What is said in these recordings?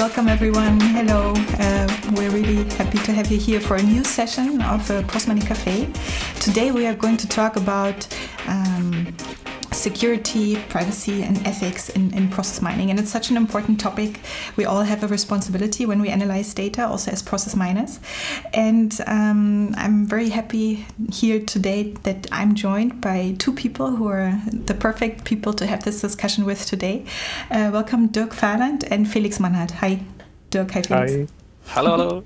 Welcome everyone. Hello. We're really happy to have you here for a new session of Process Mining Café. Today we are going to talk about security, privacy and ethics in process mining. And it's such an important topic. We all have a responsibility when we analyze data, also as process miners. And I'm very happy here today that I'm joined by two people who are the perfect people to have this discussion with today. Welcome Dirk Fahland and Felix Mannhardt. Hi Dirk, hi Felix. Hi. Hello, hello.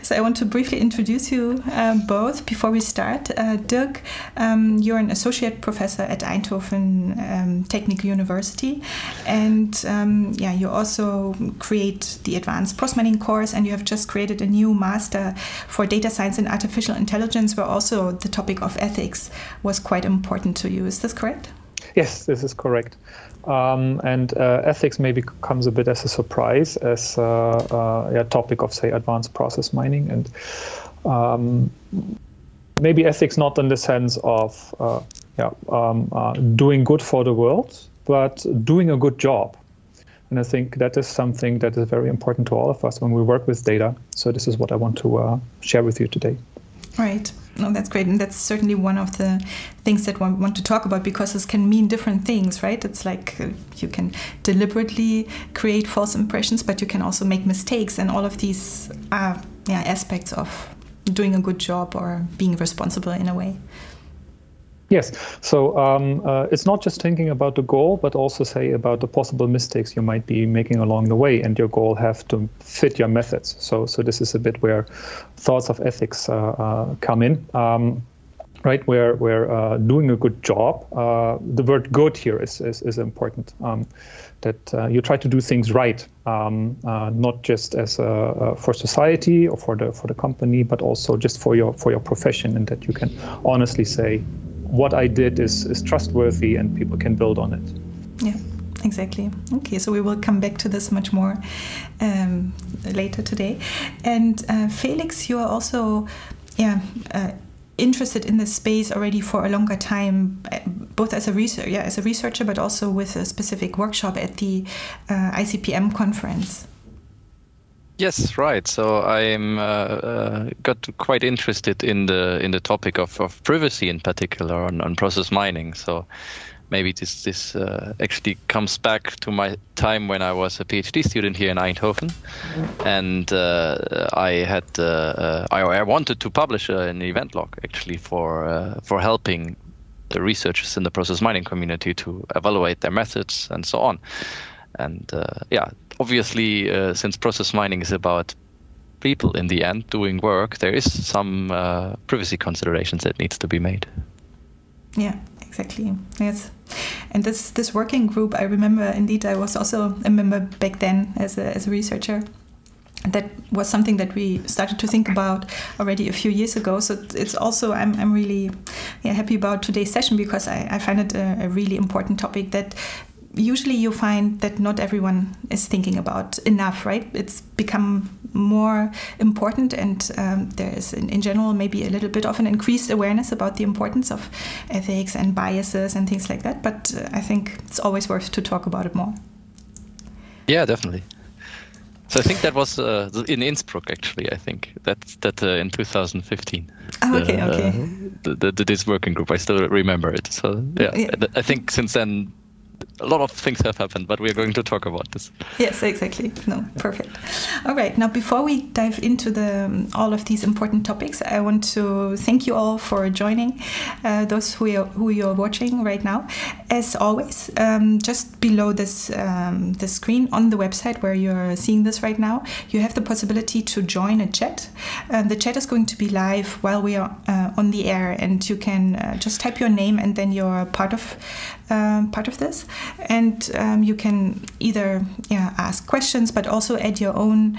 So I want to briefly introduce you both before we start. Dirk, you're an associate professor at Eindhoven Technical University, and you also create the advanced process mining course, and you have just created a new master for data science and artificial intelligence, where also the topic of ethics was quite important to you. Is this correct? Yes, this is correct. And ethics maybe comes a bit as a surprise as a topic of, say, advanced process mining. And maybe ethics not in the sense of doing good for the world, but doing a good job. And I think that is something that is very important to all of us when we work with data. So this is what I want to share with you today. Right. No, that's great. And that's certainly one of the things that we want to talk about, because this can mean different things, right? It's like you can deliberately create false impressions, but you can also make mistakes. And all of these are aspects of doing a good job or being responsible in a way. Yes. So it's not just thinking about the goal, but also say about the possible mistakes you might be making along the way, and your goal have to fit your methods. So this is a bit where thoughts of ethics come in, right? Where doing a good job, the word good here is important. That you try to do things right, not just as for society or for the company, but also just for your profession, and that you can honestly say, what I did is trustworthy and people can build on it. Yeah, exactly. Okay, so we will come back to this much more later today. And Felix, you are also interested in this space already for a longer time, both as a researcher, but also with a specific workshop at the ICPM conference. Yes, right. So I'm got quite interested in the topic of privacy in particular on process mining. So maybe this actually comes back to my time when I was a PhD student here in Eindhoven, and I wanted to publish an event log actually for helping the researchers in the process mining community to evaluate their methods and so on. And obviously, since process mining is about people in the end doing work, there is some privacy considerations that needs to be made. Yeah, exactly. Yes. And this working group, I remember indeed I was also a member back then as a researcher. That was something that we started to think about already a few years ago. So it's also, I'm really happy about today's session, because I find it a really important topic that usually you find that not everyone is thinking about enough, right? It's become more important, and there is in general maybe a little bit of an increased awareness about the importance of ethics and biases and things like that. But I think it's always worth to talk about it more. Yeah, definitely. So I think that was in Innsbruck, actually. I think that in 2015. Oh, okay. This working group, I still remember it. So yeah. I think since then a lot of things have happened, but we're going to talk about this. Yes, exactly. No, perfect. All right. Now, before we dive into all of these important topics, I want to thank you all for joining, those who you're watching right now. As always, just below this the screen on the website where you're seeing this right now, you have the possibility to join a chat. The chat is going to be live while we are on the air, and you can just type your name and then you're part of this, and you can either ask questions, but also add your own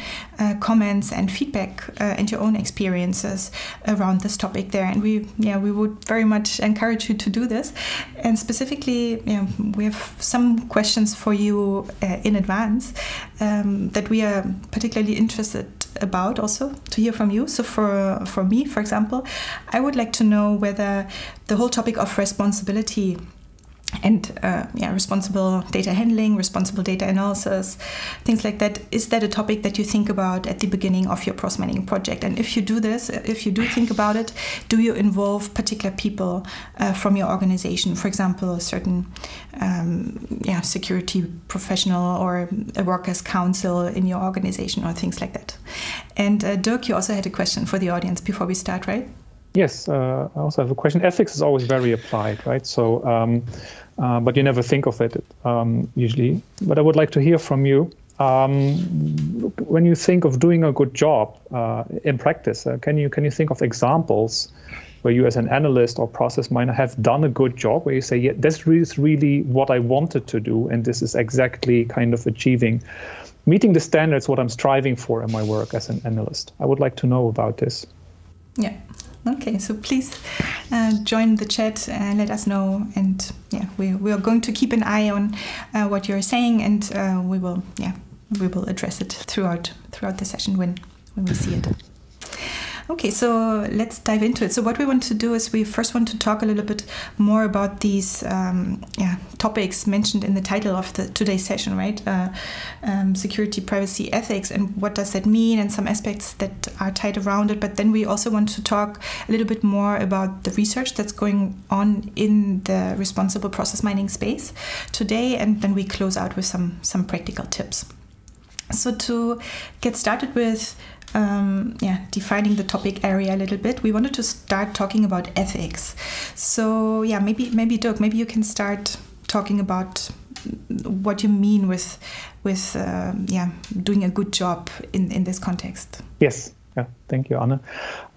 comments and feedback and your own experiences around this topic there. And we would very much encourage you to do this. And specifically, we have some questions for you in advance that we are particularly interested about also to hear from you. So for me, for example, I would like to know whether the whole topic of responsibility and responsible data handling, responsible data analysis, things like that. Is that a topic that you think about at the beginning of your process mining project? And if you do this, if you do think about it, do you involve particular people from your organization? For example, a certain security professional or a workers' council in your organization or things like that. And Dirk, you also had a question for the audience before we start, right? Yes, I also have a question. Ethics is always very applied, right? So, but you never think of it usually. But I would like to hear from you. When you think of doing a good job in practice, can you think of examples where you, as an analyst or process miner, have done a good job, where you say, yeah, this is really what I wanted to do, and this is exactly kind of meeting the standards, what I'm striving for in my work as an analyst? I would like to know about this. Yeah. Okay, so please join the chat and let us know. And we are going to keep an eye on what you're saying, and we will address it throughout the session when we see it. Okay, so let's dive into it. So what we want to do is we first want to talk a little bit more about these topics mentioned in the title of today's session, right? Security, privacy, ethics, and what does that mean, and some aspects that are tied around it. But then we also want to talk a little bit more about the research that's going on in the responsible process mining space today, and then we close out with some practical tips. So to get started with defining the topic area a little bit, we wanted to start talking about ethics. So maybe Dirk, maybe you can start talking about what you mean with doing a good job in this context. Yes. Yeah, thank you, Anna.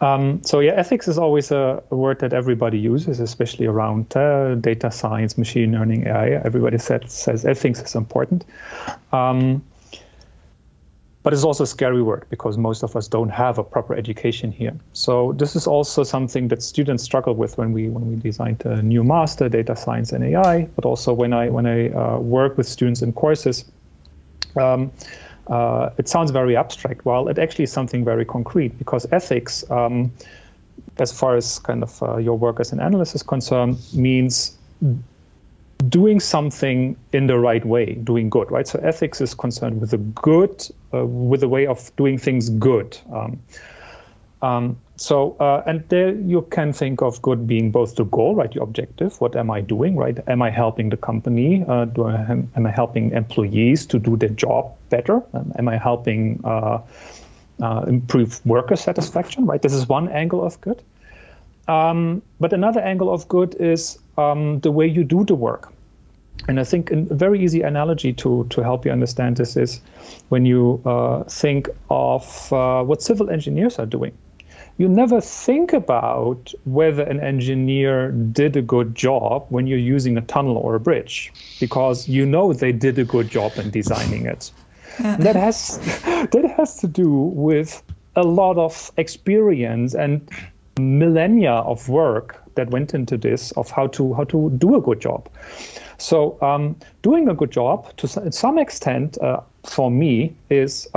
Ethics is always a word that everybody uses, especially around data science, machine learning, AI. Everybody says ethics is important. But it's also a scary word because most of us don't have a proper education here. So this is also something that students struggle with when we designed a new master, data science and AI, but also when I work with students in courses. It sounds very abstract, while it actually is something very concrete, because ethics, as far as kind of your work as an analyst is concerned, means doing something in the right way, doing good, right? So ethics is concerned with the good, with the way of doing things good. And there you can think of good being both the goal, right, the objective. What am I doing, right? Am I helping the company? Am I helping employees to do their job better? Am I helping improve worker satisfaction, right? This is one angle of good. But another angle of good is the way you do the work. And I think a very easy analogy to help you understand this is when you think of what civil engineers are doing. You never think about whether an engineer did a good job when you're using a tunnel or a bridge, because you know they did a good job in designing it. Yeah. That has to do with a lot of experience and millennia of work that went into this, of how to do a good job. So doing a good job, to some extent, for me, is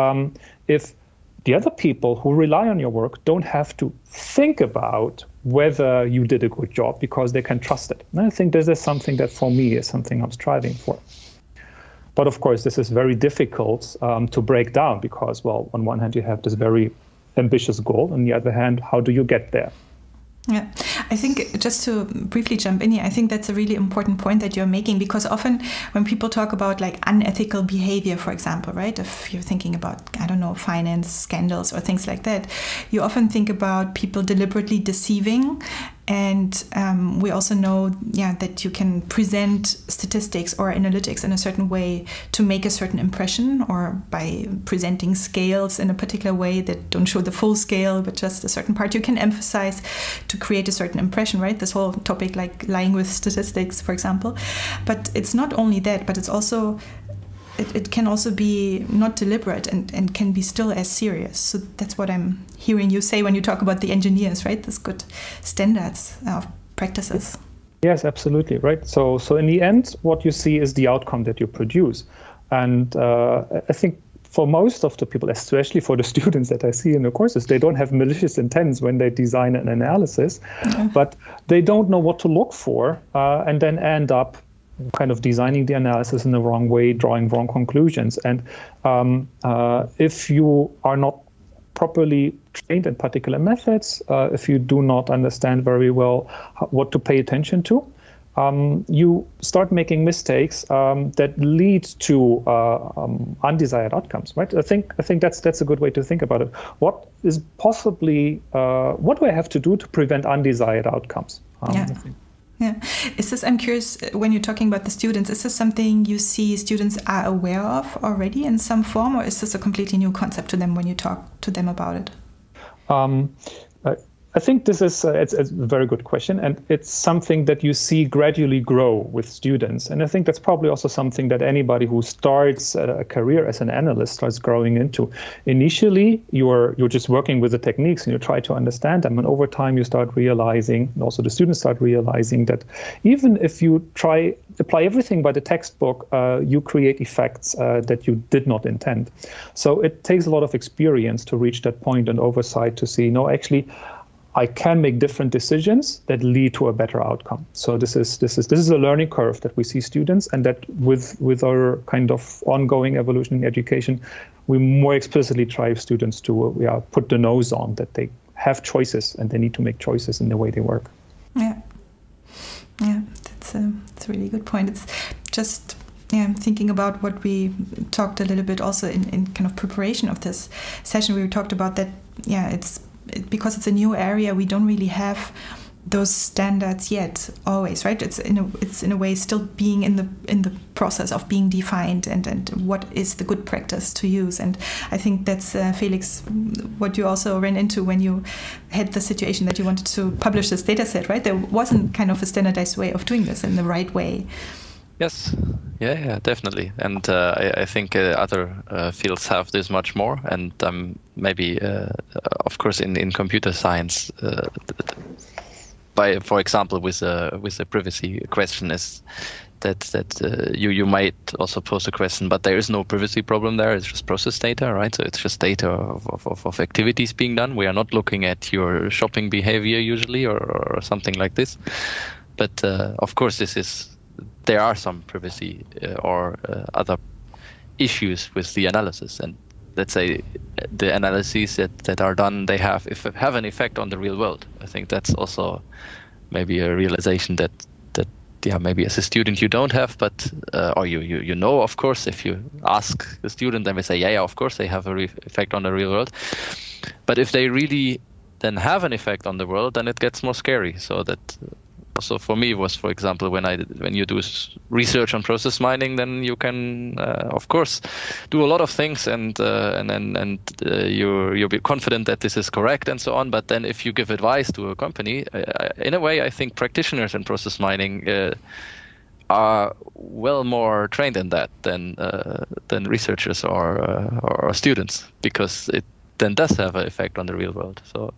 if the other people who rely on your work don't have to think about whether you did a good job, because they can trust it. And I think this is something that, for me, is something I'm striving for. But of course, this is very difficult to break down, because, well, on one hand, you have this very ambitious goal. On the other hand, how do you get there? Yeah, I think just to briefly jump in here, I think that's a really important point that you're making, because often when people talk about like unethical behavior, for example, right, if you're thinking about, I don't know, finance scandals or things like that, you often think about people deliberately deceiving. And we also know, that you can present statistics or analytics in a certain way to make a certain impression, or by presenting scales in a particular way that don't show the full scale, but just a certain part you can emphasize to create a certain impression, right? This whole topic like lying with statistics, for example. But it's not only that, but it's also it can also be not deliberate and can be still as serious. So that's what I'm hearing you say when you talk about the engineers, right? This good standards of practices. Yes, absolutely, right? So in the end, what you see is the outcome that you produce. And I think for most of the people, especially for the students that I see in the courses, they don't have malicious intents when they design an analysis, but they don't know what to look for and then end up kind of designing the analysis in the wrong way, drawing wrong conclusions. And if you are not properly trained in particular methods, if you do not understand very well what to pay attention to, you start making mistakes that lead to undesired outcomes, right? I think that's a good way to think about it. What is possibly what do I have to do to prevent undesired outcomes? Yeah. Is this, I'm curious, when you're talking about the students, is this something you see students are aware of already in some form, or is this a completely new concept to them when you talk to them about it? I think this is it's a very good question, and it's something that you see gradually grow with students. And I think that's probably also something that anybody who starts a career as an analyst starts growing into. Initially, you're just working with the techniques and you try to understand them, and over time you start realizing, and also the students start realizing, that even if you apply everything by the textbook, you create effects that you did not intend. So it takes a lot of experience to reach that point and oversight to see, no, actually, I can make different decisions that lead to a better outcome. So this is a learning curve that we see students, and that with our kind of ongoing evolution in education, we more explicitly drive students to put the nose on that they have choices and they need to make choices in the way they work. Yeah, that's a really good point. It's just I'm thinking about what we talked a little bit also in kind of preparation of this session. We talked about that. Because it's a new area, we don't really have those standards yet always, right? It's in a way still being in the process of being defined, and what is the good practice to use. And I think that's Felix, what you also ran into when you had the situation that you wanted to publish this data set, right? There wasn't kind of a standardized way of doing this in the right way. Yes, yeah, definitely. And I think other fields have this much more. And maybe, of course, in computer science, for example, with the privacy question, is that you might also pose a question, but there is no privacy problem there. It's just process data, right? So it's just data of activities being done. We are not looking at your shopping behavior usually, or something like this. But of course, there are some privacy or other issues with the analysis, and let's say the analyses that are done, they have an effect on the real world. I think that's also maybe a realization that maybe as a student you don't have, but or you know, of course, if you ask the student, then they say, yeah, of course they have an effect on the real world. But if they really then have an effect on the world, then it gets more scary. So that. So for me was, for example, when you do research on process mining, then you can, of course, do a lot of things, and you'll be confident that this is correct and so on. But then if you give advice to a company, in a way, I think practitioners in process mining are well more trained in that than researchers or students, because it then does have an effect on the real world. So.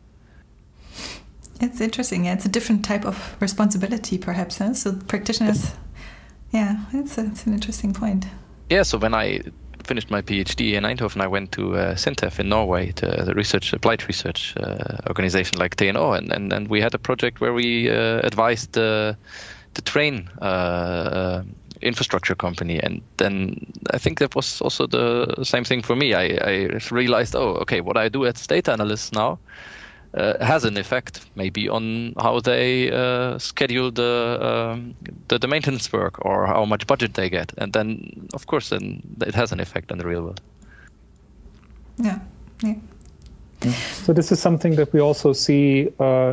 It's interesting. Yeah, it's a different type of responsibility, perhaps. Huh? So practitioners, it's an interesting point. Yeah. So when I finished my PhD in Eindhoven, I went to SINTEF in Norway, to the applied research organization like TNO, and we had a project where we advised the train infrastructure company, and then I think that was also the same thing for me. I realized, what I do as data analyst now has an effect maybe on how they schedule the maintenance work, or how much budget they get, and then of course then it has an effect on the real world. Yeah. So this is something that we also see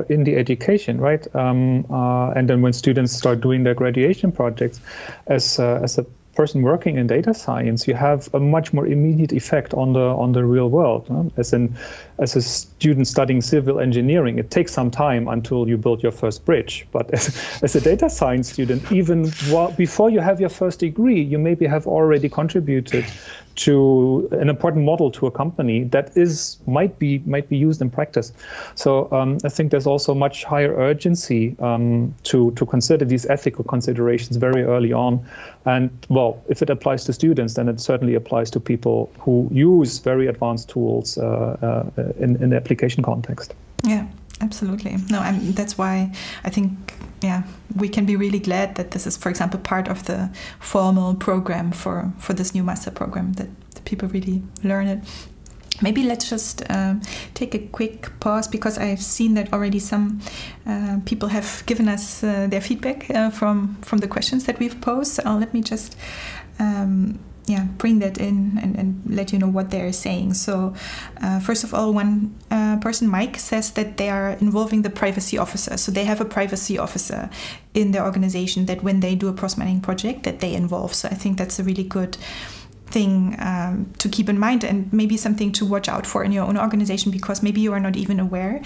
in the education, right? And then when students start doing their graduation projects, as a person working in data science, you have a much more immediate effect on the real world. As a student studying civil engineering, it takes some time until you build your first bridge. But as a data science student, even before you have your first degree, you maybe have already contributed to an important model to a company that might be used in practice. So I think there's also much higher urgency to consider these ethical considerations very early on. And well, if it applies to students, then it certainly applies to people who use very advanced tools in the application context. Yeah, absolutely. No, that's why I think yeah, we can be really glad that this is, for example, part of the formal program for this new master program, that the people really learn it. Maybe let's just take a quick pause, because I've seen that already some people have given us their feedback from the questions that we've posed. So let me just bring that in and let you know what they're saying. So first of all, one person, Mike, says that they are involving the privacy officer. So they have a privacy officer in their organization that when they do a cross-mining project that they involve. So I think that's a really good thing to keep in mind, and maybe something to watch out for in your own organization, because maybe you are not even aware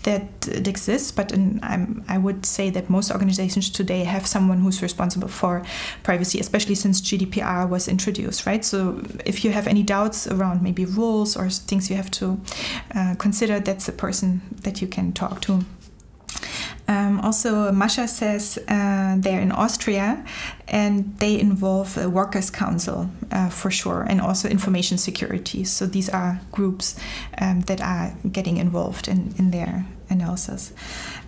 that it exists. But I would say that most organizations today have someone who's responsible for privacy, especially since GDPR was introduced, right? So if you have any doubts around maybe rules or things you have to consider, that's a person that you can talk to. Also, Masha says they're in Austria and they involve a workers' council for sure, and also information security. So these are groups that are getting involved in their analysis.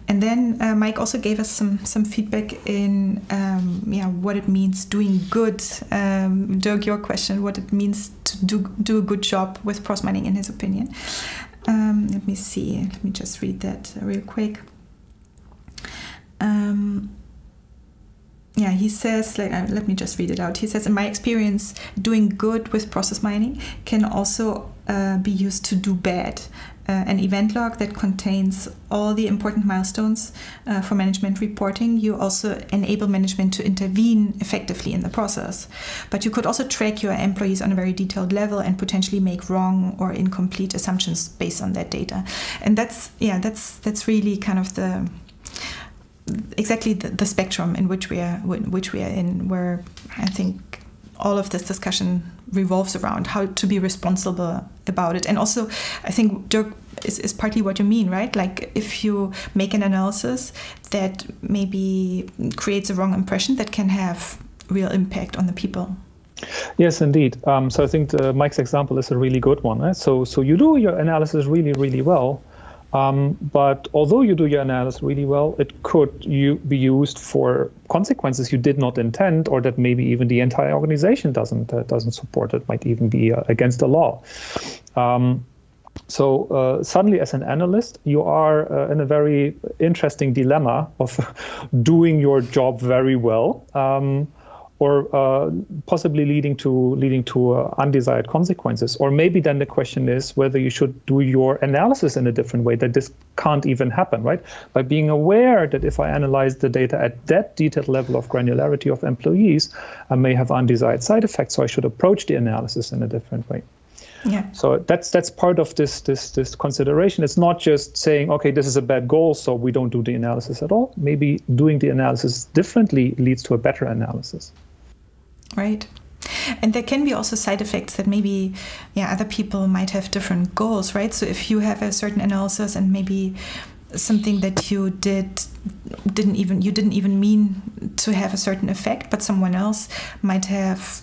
And then Mike also gave us some feedback in what it means doing good. Dirk, your question, what it means to do a good job with cross-mining in his opinion. Let me see. Let me just read that real quick. He says, let me just read it out. He says, in my experience, doing good with process mining can also be used to do bad. An event log that contains all the important milestones for management reporting. You also enable management to intervene effectively in the process. But you could also track your employees on a very detailed level and potentially make wrong or incomplete assumptions based on that data. And that's really kind of exactly the spectrum in which we are in, where I think all of this discussion revolves around how to be responsible about it. And also, I think, Dirk, is partly what you mean, right? Like, if you make an analysis that maybe creates a wrong impression, that can have real impact on the people. Yes, indeed. So I think Mike's example is a really good one. Right? So you do your analysis really, really well. But although you do your analysis really well, it could be used for consequences you did not intend, or that maybe even the entire organization doesn't support. It might even be against the law. So suddenly, as an analyst, you are in a very interesting dilemma of doing your job very well, or possibly leading to undesired consequences. Or maybe then the question is whether you should do your analysis in a different way, that this can't even happen, right? By being aware that if I analyze the data at that detailed level of granularity of employees, I may have undesired side effects, so I should approach the analysis in a different way. Yeah. So that's part of this consideration. It's not just saying, okay, this is a bad goal, so we don't do the analysis at all. Maybe doing the analysis differently leads to a better analysis. Right. And there can be also side effects that maybe other people might have different goals, right? So if you have a certain analysis and maybe something that you didn't even mean to have a certain effect, but someone else might have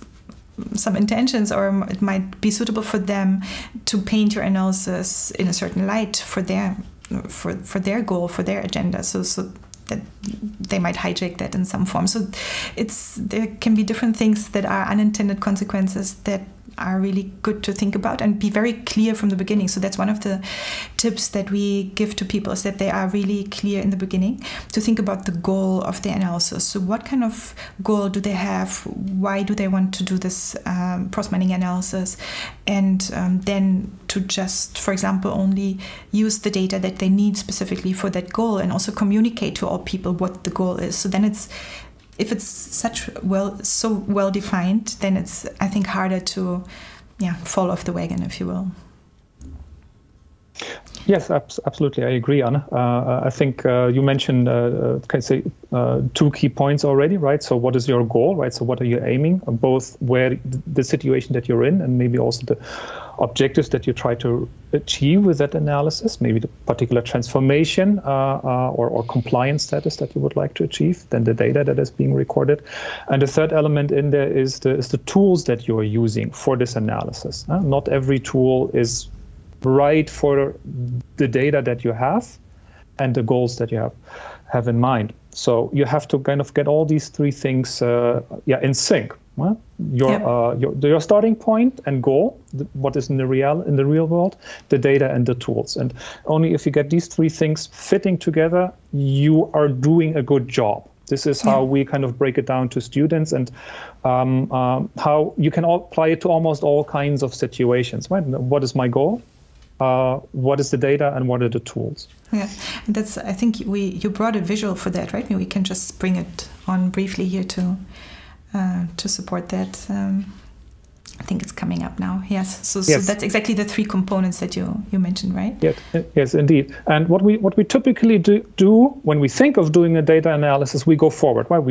some intentions, or it might be suitable for them to paint your analysis in a certain light for their goal, for their agenda. So that they might hijack that in some form. So there can be different things that are unintended consequences that are really good to think about and be very clear from the beginning. So that's one of the tips that we give to people, is that they are really clear in the beginning to think about the goal of the analysis. So what kind of goal do they have? Why do they want to do this cross-mining analysis? And then to just, for example, only use the data that they need specifically for that goal, and also communicate to all people what the goal is. So then if it's so well defined, then it's, I think, harder to fall off the wagon, if you will. Yes, absolutely. I agree, Anna. I think you mentioned, two key points already, right? So what is your goal, right? So what are you aiming, both where the situation that you're in and maybe also the objectives that you try to achieve with that analysis, maybe the particular transformation or compliance status that you would like to achieve, then the data that is being recorded. And the third element in there is the tools that you are using for this analysis. Not every tool is right for the data that you have and the goals that you have in mind. So you have to kind of get all these three things in sync. Well, your starting point and goal, what is in the real world, the data and the tools. And only if you get these three things fitting together, you are doing a good job. This is how we kind of break it down to students, and how you can apply it to almost all kinds of situations. Right? What is my goal? What is the data, and what are the tools? Yeah, and that's, I think you brought a visual for that, right? We can just bring it on briefly here to support that. I think it's coming up now. Yes. So that's exactly the three components that you mentioned, right? Yes, indeed. And what we typically do when we think of doing a data analysis, we go forward. Right?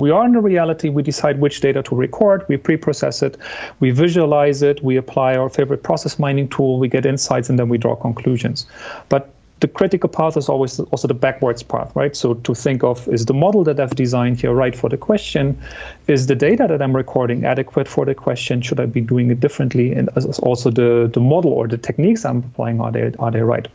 We are in the reality. We decide which data to record. We pre-process it. We visualize it. We apply our favorite process mining tool. We get insights, and then we draw conclusions. But the critical path is always also the backwards path, right? So to think of, is the model that I've designed here right for the question? Is the data that I'm recording adequate for the question? Should I be doing it differently? And also the model or the techniques I'm applying, are they right?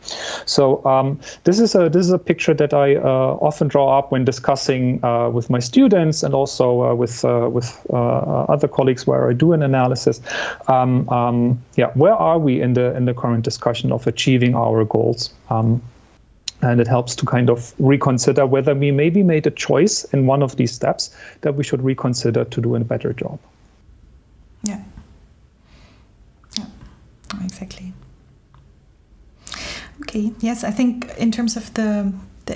So this is a picture that I often draw up when discussing with my students, and also with other colleagues where I do an analysis. Where are we in the current discussion of achieving our goals? And it helps to kind of reconsider whether we maybe made a choice in one of these steps that we should reconsider to do a better job. Yeah, exactly. Okay, yes, I think in terms of the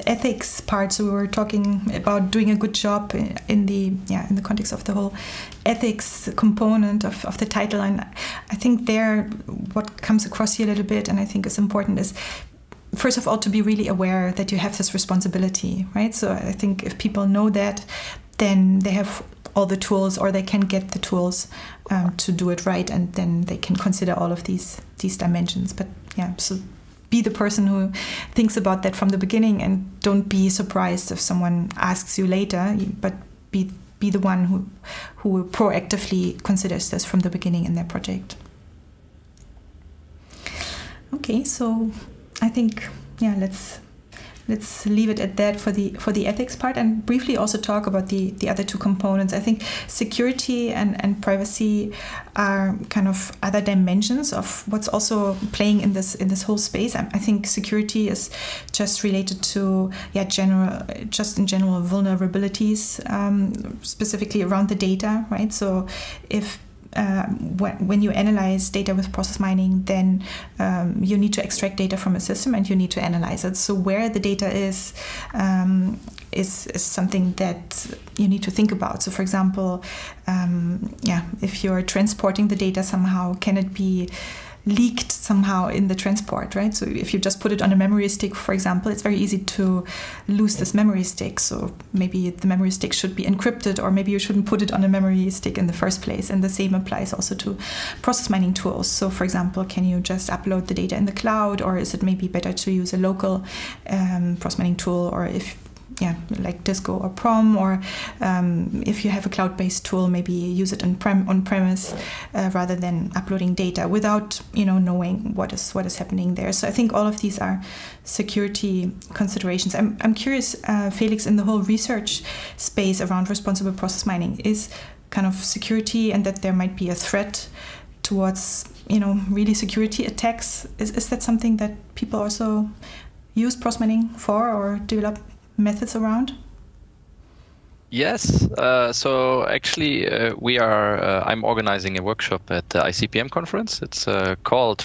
ethics part, so we were talking about doing a good job in the context of the whole ethics component of the title, and I think there what comes across here a little bit, and I think is important, is first of all, to be really aware that you have this responsibility, right? So I think if people know that, then they have all the tools, or they can get the tools to do it right, and then they can consider all of these dimensions. But so be the person who thinks about that from the beginning, and don't be surprised if someone asks you later, but be the one who proactively considers this from the beginning in their project. Okay, so I think let's leave it at that for the ethics part, and briefly also talk about the other two components. I think security and privacy are kind of other dimensions of what's also playing in this whole space. I think security is just related to in general vulnerabilities, specifically around the data, right? So if when you analyze data with process mining, then you need to extract data from a system and you need to analyze it. So where the data is something that you need to think about. So for example, if you're transporting the data somehow, can it be leaked somehow in the transport, right? So if you just put it on a memory stick, for example, it's very easy to lose this memory stick. So maybe the memory stick should be encrypted, or maybe you shouldn't put it on a memory stick in the first place. And the same applies also to process mining tools. So for example, can you just upload the data in the cloud, or is it maybe better to use a local process mining tool, or like Disco or Prom, or if you have a cloud-based tool, maybe use it on-premise rather than uploading data without knowing what is happening there. So I think all of these are security considerations. I'm curious, Felix, in the whole research space around responsible process mining, is kind of security, and that there might be a threat towards really security attacks. Is that something that people also use process mining for, or develop methods around? Yes. So actually, I'm organizing a workshop at the ICPM conference. It's called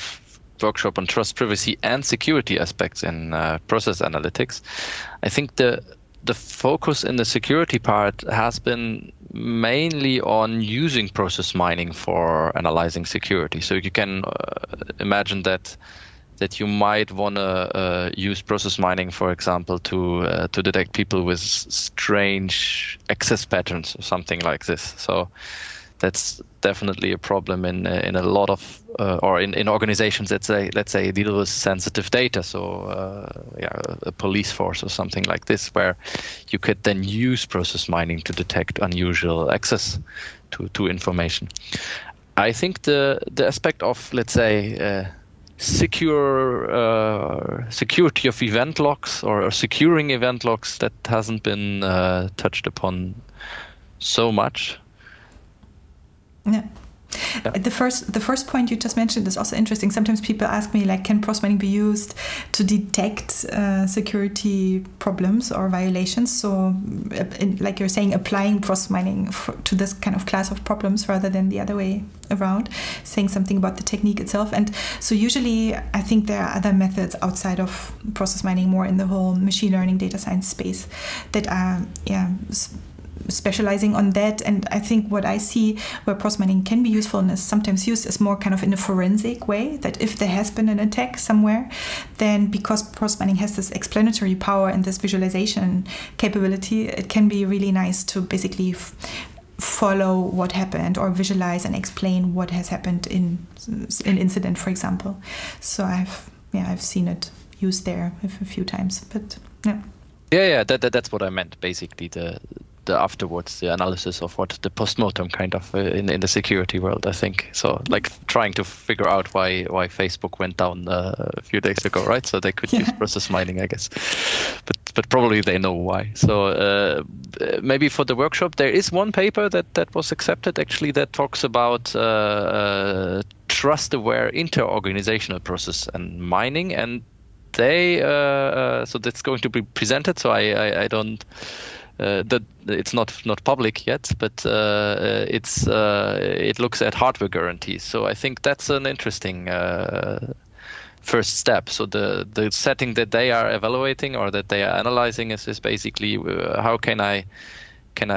Workshop on Trust, Privacy, and Security Aspects in Process Analytics. I think the focus in the security part has been mainly on using process mining for analyzing security. So you can imagine that you might want to use process mining, for example, to detect people with strange access patterns or something like this. So that's definitely a problem in a lot of or in organizations that let's say deal with sensitive data. So a police force or something like this, where you could then use process mining to detect unusual access to information. I think the aspect of, let's say, security of event logs or securing event logs, that hasn't been touched upon so much. Yeah. The first point you just mentioned is also interesting. Sometimes people ask me, like, can process mining be used to detect security problems or violations? So, like you're saying, applying process mining to this kind of class of problems rather than the other way around, saying something about the technique itself. And so usually I think there are other methods outside of process mining, more in the whole machine learning data science space, that are specializing on that. And I think what I see where process mining can be useful and is sometimes used is more kind of in a forensic way, that if there has been an attack somewhere, then because process mining has this explanatory power and this visualization capability, it can be really nice to basically follow what happened or visualize and explain what has happened in an incident, for example. So I've seen it used there a few times, but yeah. That's what I meant, basically, the afterwards, the analysis of what the postmortem kind of in the security world, I think. So, like, trying to figure out why Facebook went down a few days ago, right? So they could use process mining, I guess, but probably they know why. So maybe for the workshop, there is one paper that was accepted, actually, that talks about trust-aware inter-organizational process and mining, and they so that's going to be presented. So I don't. That it's not public yet, but it looks at hardware guarantees. So I think that's an interesting first step. So the setting that they are evaluating or that they are analyzing is basically how can I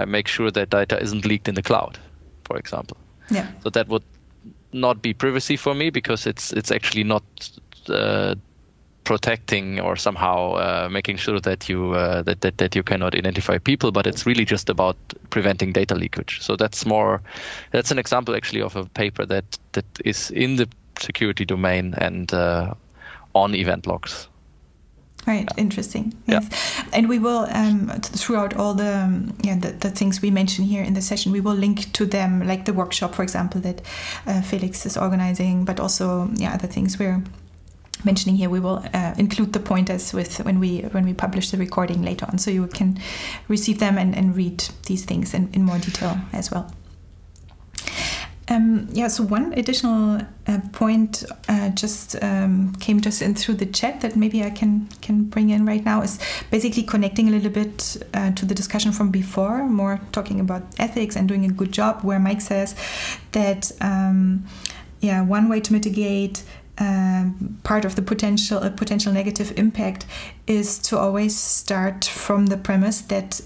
make sure that data isn't leaked in the cloud, for example. Yeah. So that would not be privacy for me, because it's actually not protecting or somehow making sure that you that you cannot identify people, but it's really just about preventing data leakage. So that's an example, actually, of a paper that is in the security domain and on event logs. Right, interesting. Yes, and we will throughout all the things we mention here in the session, we will link to them, like the workshop, for example, that Felix is organizing, but also other things we're mentioning here. We will include the pointers when we publish the recording later on, so you can receive them and read these things in more detail as well. So one additional point just came in through the chat that maybe I can bring in right now, is basically connecting a little bit to the discussion from before, more talking about ethics and doing a good job, where Mike says that one way to mitigate part of the potential negative impact is to always start from the premise that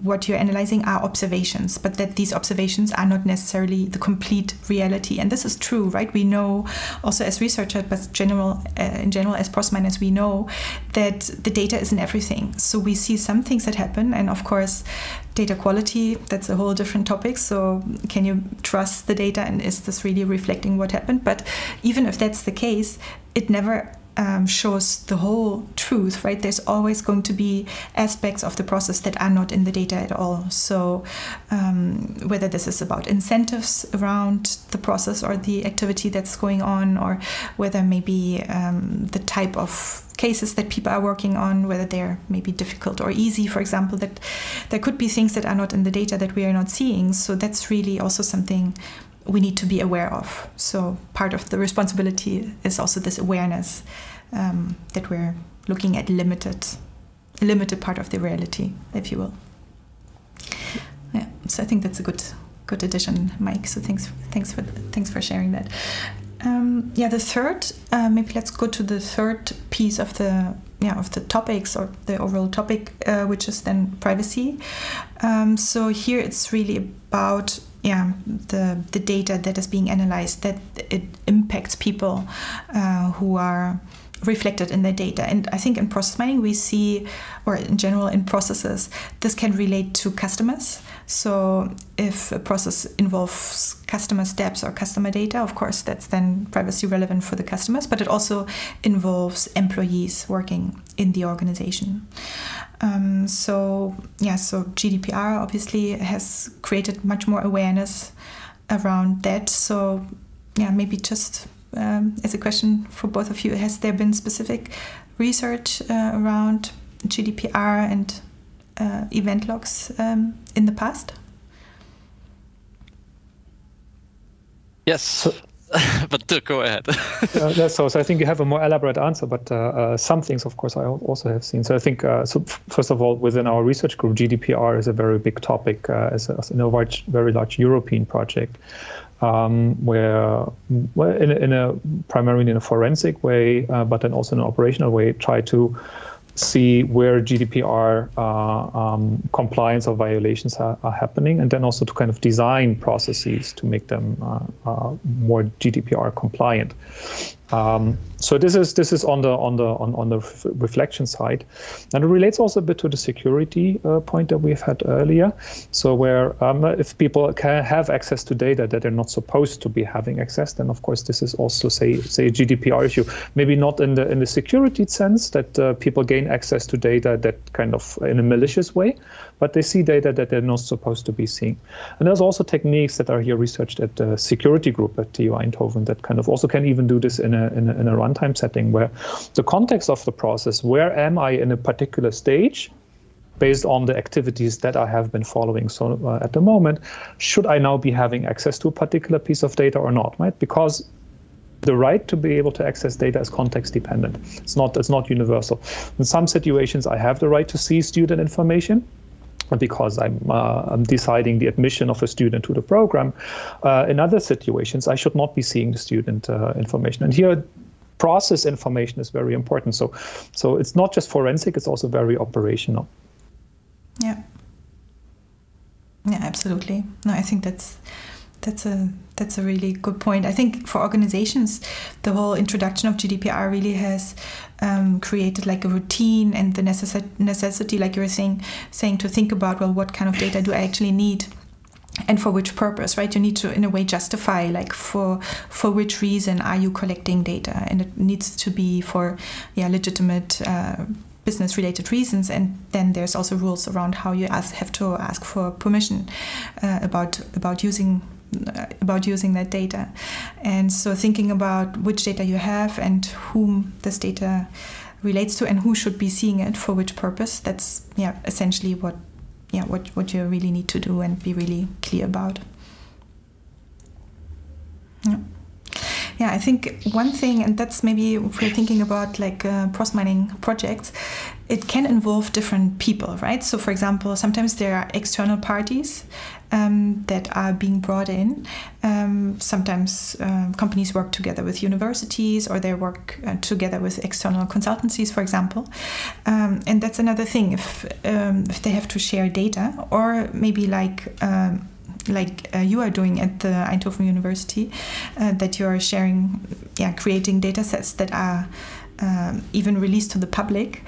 what you're analyzing are observations, but that these observations are not necessarily the complete reality. And this is true, right? We know also as researchers, but in general as process miners, we know that the data isn't everything. So we see some things that happen, and of course data quality, that's a whole different topic. So can you trust the data, and is this really reflecting what happened? But even if that's the case, it never shows the whole truth, right? There's always going to be aspects of the process that are not in the data at all. So whether this is about incentives around the process or the activity that's going on, or whether maybe the type of cases that people are working on, whether they're maybe difficult or easy, for example, that there could be things that are not in the data that we are not seeing. So that's really also something we need to be aware of. So part of the responsibility is also this awareness that we're looking at a limited part of the reality, if you will. Yeah. So I think that's a good addition, Mike. So thanks for sharing that. The third, maybe let's go to the third piece of the topics, or the overall topic, which is then privacy. So here it's really about the data that is being analyzed, that it impacts people who are reflected in the data. And I think in process mining we see, or in general in processes, this can relate to customers. So if a process involves customer steps or customer data, of course that's then privacy relevant for the customers, but it also involves employees working in the organization. So GDPR obviously has created much more awareness around that. So maybe just as a question for both of you, has there been specific research around GDPR and event logs in the past? Yes, but Dirk, go ahead. So I think you have a more elaborate answer, but some things, of course, I also have seen. So I think, so first of all, within our research group, GDPR is a very big topic as a very large European project, where primarily in a forensic way, but then also in an operational way, try to see where GDPR compliance or violations are happening, and then also to kind of design processes to make them more GDPR compliant. So this is on the reflection side, and it relates also a bit to the security point that we've had earlier. So where if people can have access to data that they're not supposed to be having access, then of course this is also say a GDPR issue. Maybe not in the security sense that people gain access to data that kind of in a malicious way, but they see data that they're not supposed to be seeing. And there's also techniques that are here researched at the security group at TU Eindhoven that kind of also can even do this in a runtime setting, where the context of the process, where am I in a particular stage based on the activities that I have been following. So at the moment, should I now be having access to a particular piece of data or not, right? Because the right to be able to access data is context dependent. It's not universal. In some situations, I have the right to see student information because I'm deciding the admission of a student to the program. In other situations, I should not be seeing the student information. And here, process information is very important. So it's not just forensic; it's also very operational. Yeah. Yeah, absolutely. No, I think that's a really good point. I think for organizations, the whole introduction of GDPR really has created like a routine and the necessity, like you were saying, to think about, well, what kind of data do I actually need? And for which purpose, right? You need to, in a way, justify, like, for which reason are you collecting data? And it needs to be for, legitimate business-related reasons. And then there's also rules around how you have to ask for permission about using that data. And so thinking about which data you have and whom this data relates to and who should be seeing it for which purpose, that's essentially what you really need to do and be really clear about. Yeah, I think one thing, and that's maybe if we're thinking about like cross-mining projects, it can involve different people, right? So for example, sometimes there are external parties that are being brought in. Sometimes companies work together with universities, or they work together with external consultancies, for example. And that's another thing, if they have to share data, or maybe like you are doing at the Eindhoven University, that you are sharing, creating data sets that are even released to the public.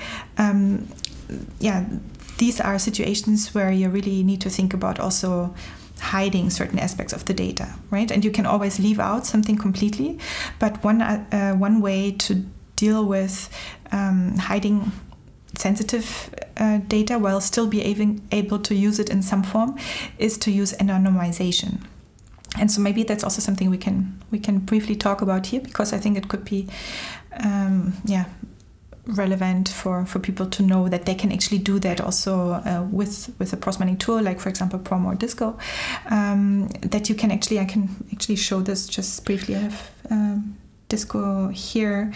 These are situations where you really need to think about also hiding certain aspects of the data, right? And you can always leave out something completely, but one way to deal with hiding sensitive data while still being able to use it in some form is to use anonymization. And so maybe that's also something we can briefly talk about here, because I think it could be relevant for people to know that they can actually do that also with a cross-mining tool, like for example Prom or Disco, that you can I can actually show this just briefly. I have Disco here,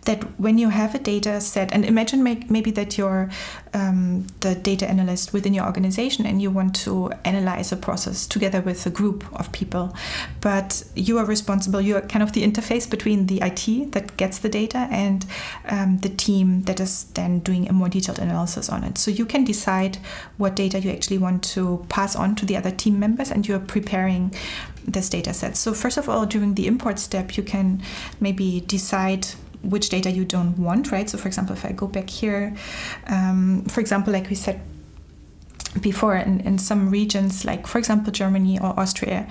that when you have a data set, and imagine maybe that you're the data analyst within your organization and you want to analyze a process together with a group of people, but you are responsible, you are kind of the interface between the IT that gets the data and the team that is then doing a more detailed analysis on it. So you can decide what data you actually want to pass on to the other team members, and you're preparing this data set. So first of all, during the import step, you can maybe decide which data you don't want, right? So for example, if I go back here, for example, like we said before, in some regions, like for example Germany or Austria,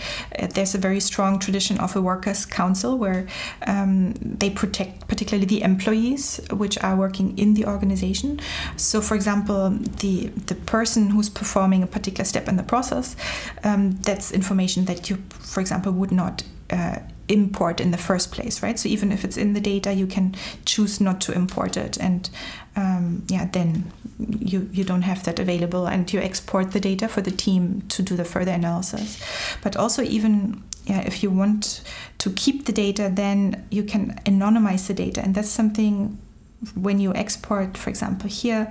there's a very strong tradition of a workers' council where they protect particularly the employees which are working in the organization. So for example, the person who's performing a particular step in the process, that's information that you, for example, would not import in the first place, right? So even if it's in the data, you can choose not to import it, and then you don't have that available, and you export the data for the team to do the further analysis. But also even if you want to keep the data, then you can anonymize the data, and that's something. When you export, for example, here,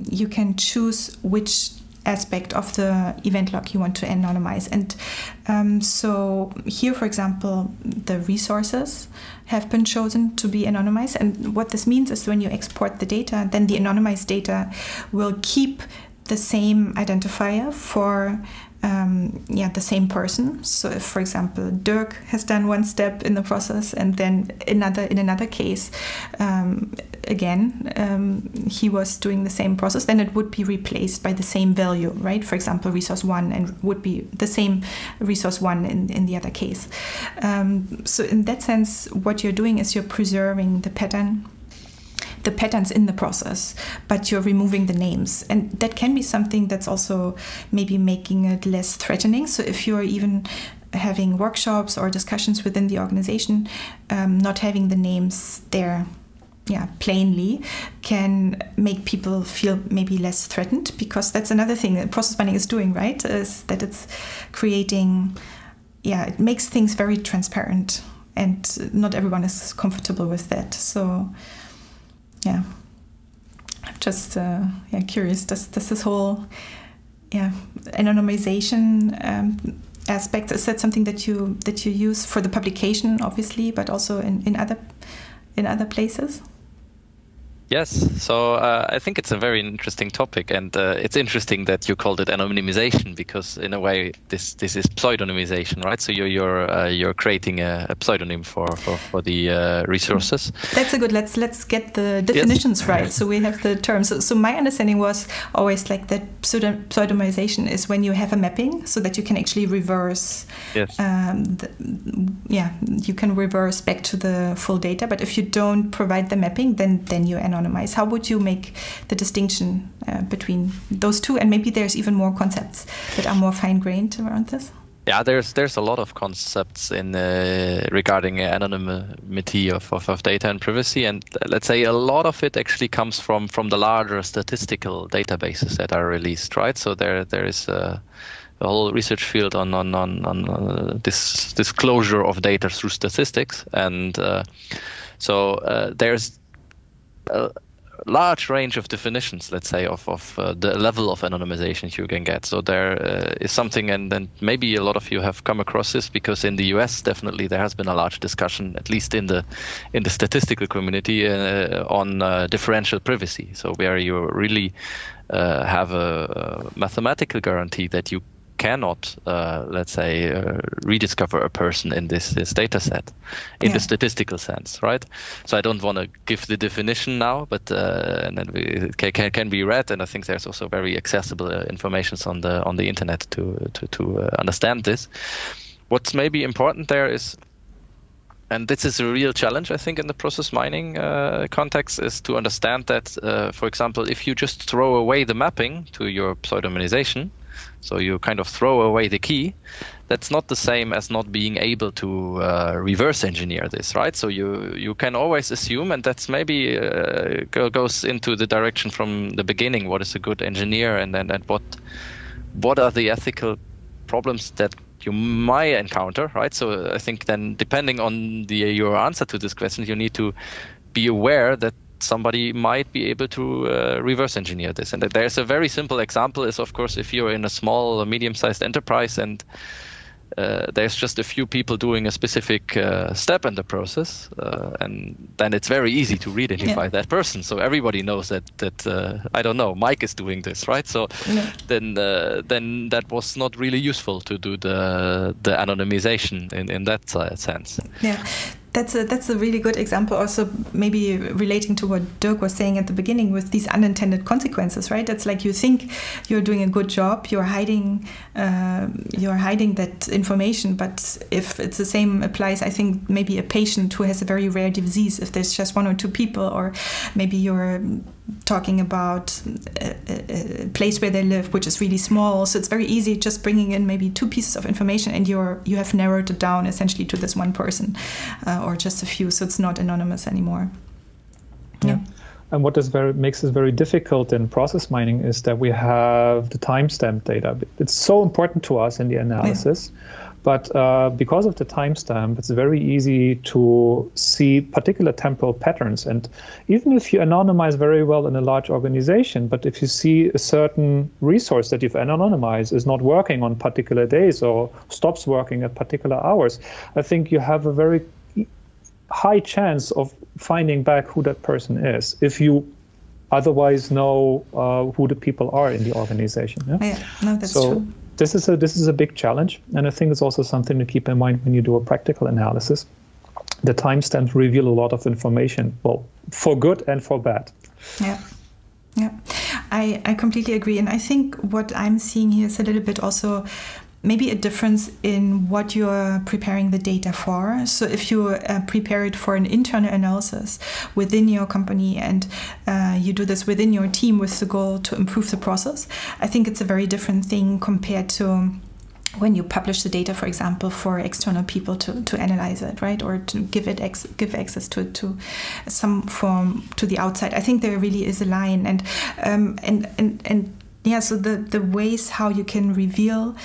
you can choose which aspect of the event log you want to anonymize. And so here, for example, the resources have been chosen to be anonymized. And what this means is when you export the data, then the anonymized data will keep the same identifier for the same person. So if, for example, Dirk has done one step in the process, and then in another case, he was doing the same process, then it would be replaced by the same value, right? For example, resource 1, and would be the same resource 1 in the other case. So in that sense, what you're doing is you're preserving the patterns in the process, but you're removing the names. And that can be something that's also maybe making it less threatening. So if you're even having workshops or discussions within the organization, not having the names there plainly can make people feel maybe less threatened, because that's another thing that process mining is doing, right? Is that it's creating, it makes things very transparent, and not everyone is comfortable with that. So I'm just curious. Does this whole anonymization aspect, is that something that you use for the publication, obviously, but also in other places? Yes, so I think it's a very interesting topic, and it's interesting that you called it anonymization, because in a way this is pseudonymization, right? So you're creating a pseudonym for the resources. That's a good. Let's get the definitions right. So we have the terms. So my understanding was always like that pseudonymization is when you have a mapping, so that you can actually reverse. Yes. You can reverse back to the full data. But if you don't provide the mapping, then you anonymize. How would you make the distinction between those two? And maybe there's even more concepts that are more fine-grained around this. Yeah, there's a lot of concepts in regarding anonymity of data and privacy, and let's say a lot of it actually comes from the larger statistical databases that are released, right? So there is a whole research field on this disclosure of data through statistics, and so there's a large range of definitions, let's say, of the level of anonymization you can get. So there is something, and maybe a lot of you have come across this, because in the US definitely there has been a large discussion, at least in the statistical community, on differential privacy. So where you really have a mathematical guarantee that you cannot, let's say, rediscover a person in this data set in the statistical sense, right? So I don't want to give the definition now, but and then it can be read, and I think there's also very accessible information on the internet to understand this. What's maybe important there is, and this is a real challenge, I think, in the process mining context, is to understand that, for example, if you just throw away the mapping to your pseudonymization, so you kind of throw away the key, that's not the same as not being able to reverse engineer this, right? So you can always assume, and that's maybe goes into the direction from the beginning, what is a good engineer, and what are the ethical problems that you might encounter, right? So I think then, depending on your answer to this question, you need to be aware that somebody might be able to reverse engineer this. And there's a very simple example is, of course, if you're in a small or medium-sized enterprise and there's just a few people doing a specific step in the process, and then it's very easy to re-identify that person. So everybody knows that I don't know, Mike is doing this, right? So then that was not really useful to do the anonymization in that sense. Yeah. That's a really good example, also maybe relating to what Dirk was saying at the beginning with these unintended consequences, right? It's like you think you're doing a good job, you're hiding that information, but if it's the same applies, I think maybe a patient who has a very rare disease, if there's just one or two people, or maybe you're talking about a place where they live, which is really small. So it's very easy just bringing in maybe 2 pieces of information, and you have narrowed it down essentially to this one person or just a few. So it's not anonymous anymore. Yeah. And what makes this very difficult in process mining is that we have the timestamp data. It's so important to us in the analysis. Yeah. But because of the timestamp, it's very easy to see particular temporal patterns. And even if you anonymize very well in a large organization, but if you see a certain resource that you've anonymized is not working on particular days or stops working at particular hours, I think you have a very high chance of finding back who that person is if you otherwise know who the people are in the organization. Yeah, no, that's true. This is a big challenge, and I think it's also something to keep in mind when you do a practical analysis. The timestamps reveal a lot of information, well, for good and for bad. Yeah, yeah, I completely agree, and I think what I'm seeing here is a little bit also maybe a difference in what you're preparing the data for. So if you prepare it for an internal analysis within your company and you do this within your team with the goal to improve the process, I think it's a very different thing compared to when you publish the data, for example, for external people to analyze it, right, or to give access to some form to the outside. I think there really is a line, and yeah, so the ways how you can reveal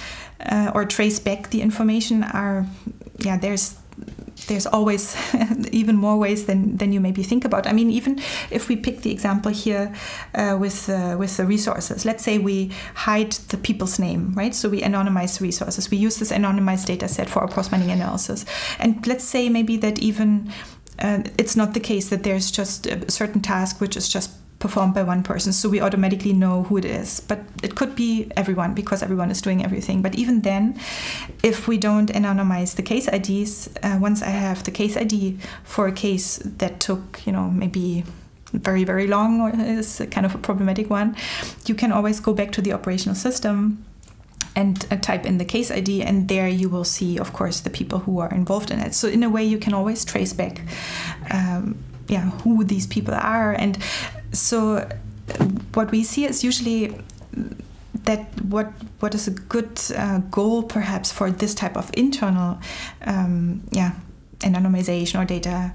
or trace back the information are, yeah, there's always even more ways than you maybe think about. I mean, even if we pick the example here with the resources, let's say we hide the people's name, right? So we anonymize the resources. We use this anonymized data set for our process mining analysis. And let's say maybe that even it's not the case that there's just a certain task which is just performed by one person, so we automatically know who it is. But it could be everyone, because everyone is doing everything. But even then, if we don't anonymize the case IDs, once I have the case ID for a case that took, maybe very, very long, or is kind of a problematic one, you can always go back to the operational system and type in the case ID, and there you will see, of course, the people who are involved in it. So in a way, you can always trace back who these people are. And so what we see is usually that what is a good goal perhaps for this type of internal anonymization or data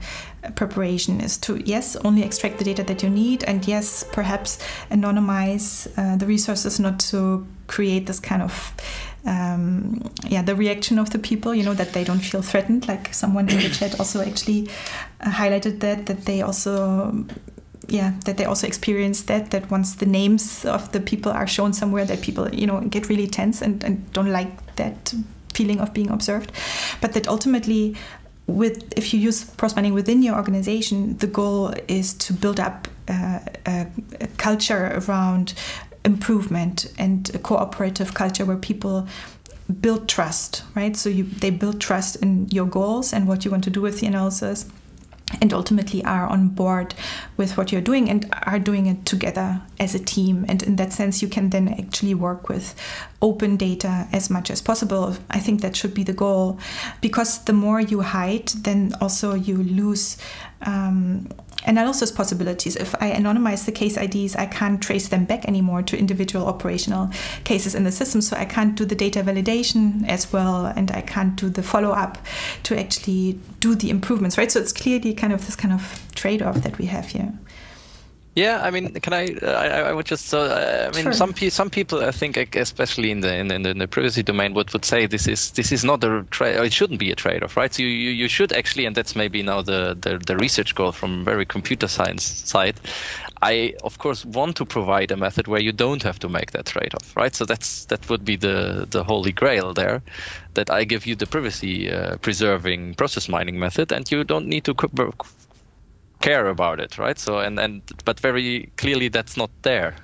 preparation is to, yes, only extract the data that you need, and yes, perhaps anonymize the resources, not to create this kind of the reaction of the people, that they don't feel threatened. Like someone in the chat also actually highlighted that they also experience that once the names of the people are shown somewhere, that people get really tense and don't like that feeling of being observed. But that ultimately, if you use process mining within your organization, the goal is to build up a culture around improvement and a cooperative culture where people build trust, right? So they build trust in your goals and what you want to do with the analysis, and ultimately are on board with what you're doing and are doing it together as a team. And in that sense, you can then actually work with open data as much as possible. I think that should be the goal, because the more you hide, then also you lose analysis possibilities. If I anonymize the case IDs, I can't trace them back anymore to individual operational cases in the system. So I can't do the data validation as well, and I can't do the follow-up to actually do the improvements, right? So it's clearly kind of this kind of trade-off that we have here. Yeah, I mean, I would just sure. Some people, I think, especially in the privacy domain, would say this is not a trade, or it shouldn't be a trade-off, right? So you should actually, and that's maybe now the research goal from very computer science side. I of course want to provide a method where you don't have to make that trade-off, right? So that would be the holy grail there, that I give you the privacy preserving process mining method, and you don't need to care about it, right? So but very clearly that's not there.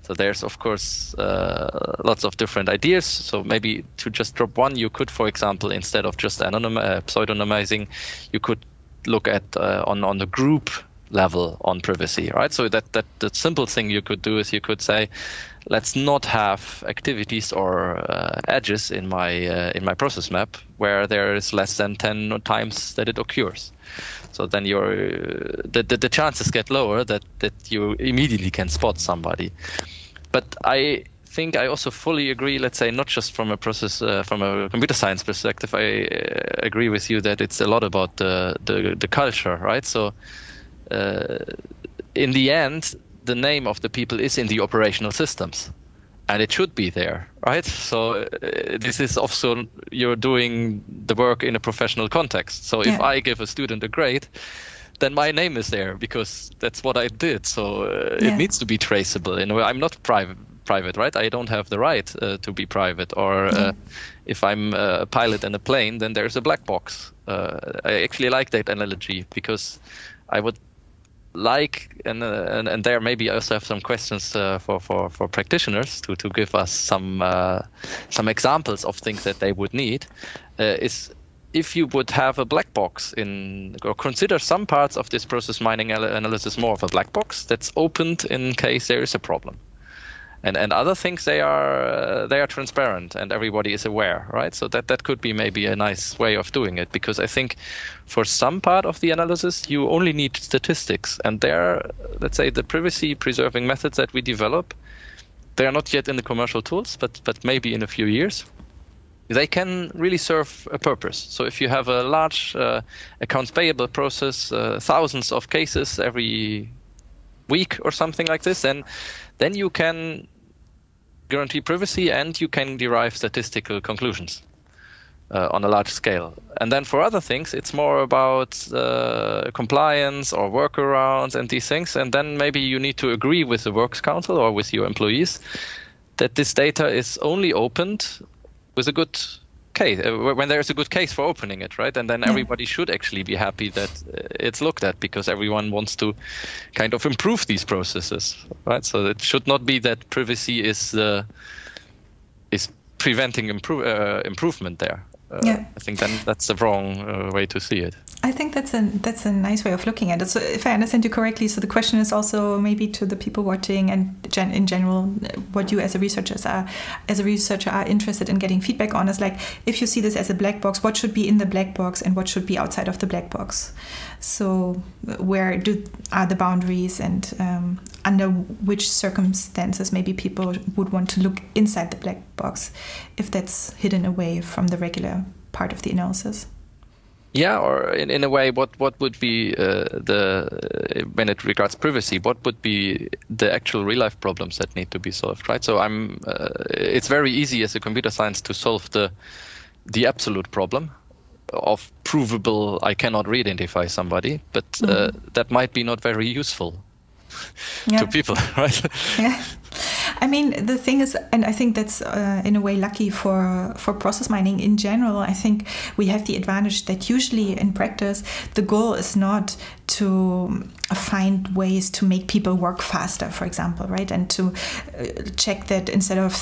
So there's of course lots of different ideas. So maybe to just drop one, you could, for example, instead of just pseudonymizing, you could look at on the group level on privacy, right? So that the simple thing you could do is you could say, let's not have activities or edges in my process map where there is less than 10 times that it occurs. So then the chances get lower that you immediately can spot somebody. But I think I also fully agree, let's say, not just from a computer science perspective, I agree with you that it's a lot about the culture, right? So in the end, the name of the people is in the operational systems, and it should be there, right? So this is also, you're doing the work in a professional context. So if I give a student a grade, then my name is there because that's what I did. So it needs to be traceable. In a way, I'm not private, right? I don't have the right to be private. Or if I'm a pilot in a plane, then there's a black box. I actually like that analogy because I would like, and there maybe I also have some questions for practitioners to give us some examples of things that they would need, is if you would have a black box or consider some parts of this process mining analysis more of a black box that's opened in case there is a problem. And other things, they are transparent and everybody is aware, right? So that could be maybe a nice way of doing it, because I think for some part of the analysis you only need statistics, and let's say the privacy preserving methods that we develop, they are not yet in the commercial tools, but maybe in a few years they can really serve a purpose. So if you have a large accounts payable process, thousands of cases every week or something like this, then you can guarantee privacy and you can derive statistical conclusions on a large scale. And then for other things, it's more about compliance or workarounds and these things. And then maybe you need to agree with the Works Council or with your employees that this data is only opened with a good case, when there's a good case for opening it, right? And then everybody should actually be happy that it's looked at, because everyone wants to kind of improve these processes, right? So it should not be that privacy is preventing improvement there. I think then that's the wrong way to see it. I think that's a nice way of looking at it. So if I understand you correctly, so the question is also maybe to the people watching and in general, what you as a researcher are interested in getting feedback on is like, if you see this as a black box, what should be in the black box and what should be outside of the black box? So where are the boundaries, and under which circumstances maybe people would want to look inside the black box if that's hidden away from the regular part of the analysis? Yeah, or in a way, what would be when it regards privacy, what would be the actual real life problems that need to be solved, right? So it's very easy as a computer science to solve the absolute problem of provable, I cannot re-identify somebody, but that might be not very useful to people, right? Yeah. I mean, the thing is, and I think that's in a way lucky for process mining in general. I think we have the advantage that usually in practice, the goal is not to find ways to make people work faster, for example, right? And to check that instead of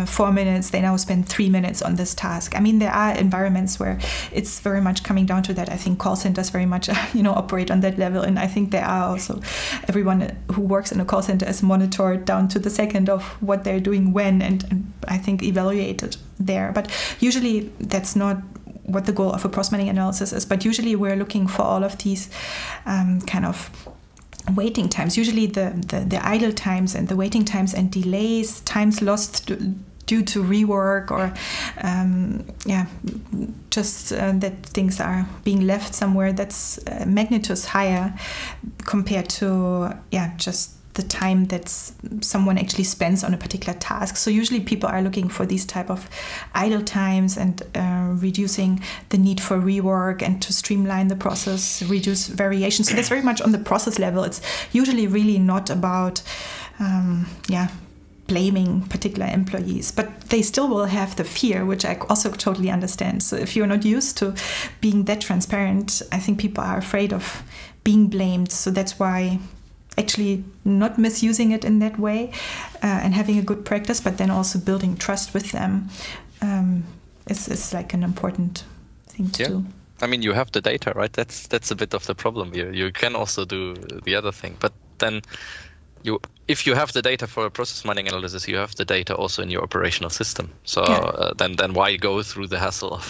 4 minutes, they now spend 3 minutes on this task. I mean, there are environments where it's very much coming down to that. I think call centers very much, operate on that level. And I think there are also, everyone who works in a call center is monitored down to the second of what they're doing when, and I think evaluated there. But usually that's not what the goal of a process mining analysis is. But usually we're looking for all of these kind of waiting times, usually the idle times and the waiting times and delays, times lost due to rework, or just that things are being left somewhere that's magnitudes higher compared to just the time that someone actually spends on a particular task. So usually people are looking for these type of idle times and reducing the need for rework and to streamline the process, reduce variation. So that's very much on the process level. It's usually really not about blaming particular employees, but they still will have the fear, which I also totally understand. So if you're not used to being that transparent, I think people are afraid of being blamed. So that's why actually not misusing it in that way and having a good practice, but then also building trust with them is like an important thing to do. I mean, you have the data, right? That's a bit of the problem here. You can also do the other thing, but then if you have the data for a process mining analysis, you have the data also in your operational system. So then why go through the hassle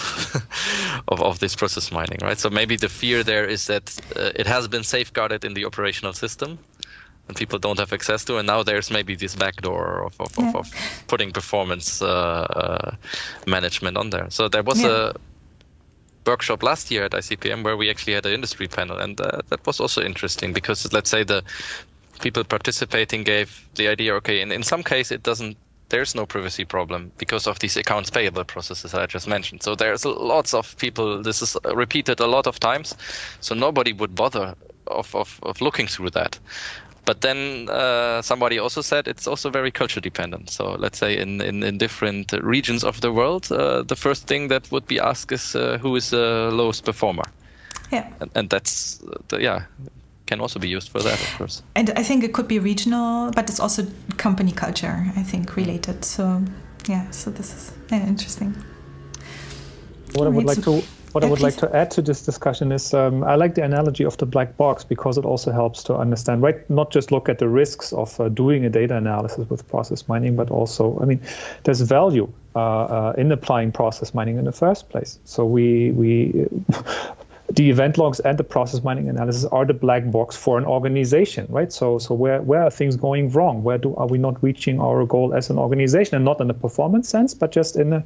of this process mining, right? So maybe the fear there is that it has been safeguarded in the operational system and people don't have access to, and now there's maybe this backdoor of putting performance management on there. So there was a workshop last year at ICPM where we actually had an industry panel, and that was also interesting because, let's say, the people participating gave the idea, okay, in some case there's no privacy problem because of these accounts payable processes I just mentioned. So there's lots of people, this is repeated a lot of times, so nobody would bother of looking through that. But then somebody also said it's also very culture dependent. So let's say in different regions of the world, the first thing that would be asked is who is the lowest performer. Yeah. And that's, can also be used for that, of course. And I think it could be regional, but it's also company culture, I think, related. So, so this is interesting. What I would like to add to this discussion is I like the analogy of the black box because it also helps to understand, right? Not just look at the risks of doing a data analysis with process mining, but also, I mean, there's value in applying process mining in the first place. So we the event logs and the process mining analysis are the black box for an organization, right? So where are things going wrong? Are we not reaching our goal as an organization, and not in a performance sense, but just in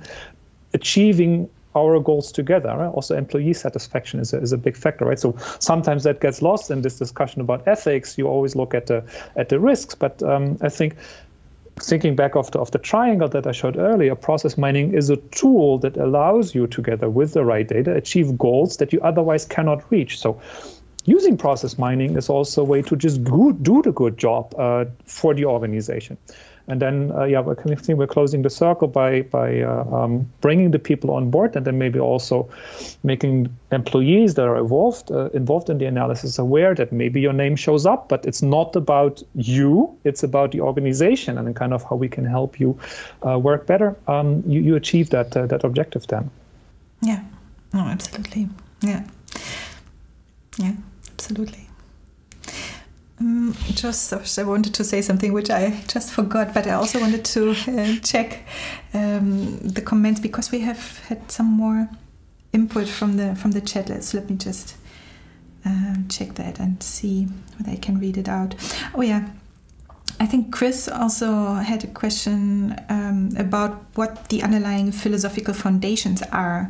achieving our goals together, right? Also, employee satisfaction is a big factor, right? So sometimes that gets lost in this discussion about ethics. You always look at the risks, but I think thinking back of the triangle that I showed earlier, process mining is a tool that allows you, together with the right data, achieve goals that you otherwise cannot reach. So using process mining is also a way to just do the good job for the organization. And then, I think we're closing the circle by bringing the people on board, and then maybe also making employees that are involved in the analysis aware that maybe your name shows up, but it's not about you, it's about the organization, and then kind of how we can help you work better. You achieve that objective then. Yeah, no, absolutely. Yeah, absolutely. I wanted to say something which I just forgot, but I also wanted to check the comments because we have had some more input from the chat. Let me just check that and see whether I can read it out. Oh yeah, I think Chris also had a question about what the underlying philosophical foundations are.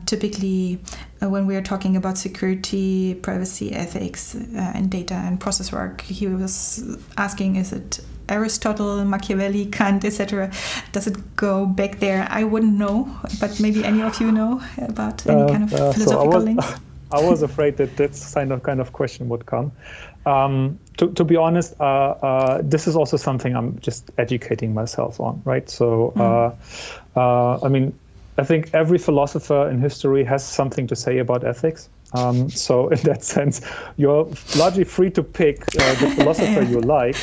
Typically, when we are talking about security, privacy, ethics, and data and process work, he was asking, is it Aristotle, Machiavelli, Kant, etc.? Does it go back there? I wouldn't know, but maybe any of you know about any kind of philosophical links? I was afraid that this kind of question would come. To be honest, this is also something I'm just educating myself on, right? So, I mean, I think every philosopher in history has something to say about ethics. So in that sense, you're largely free to pick the philosopher you like.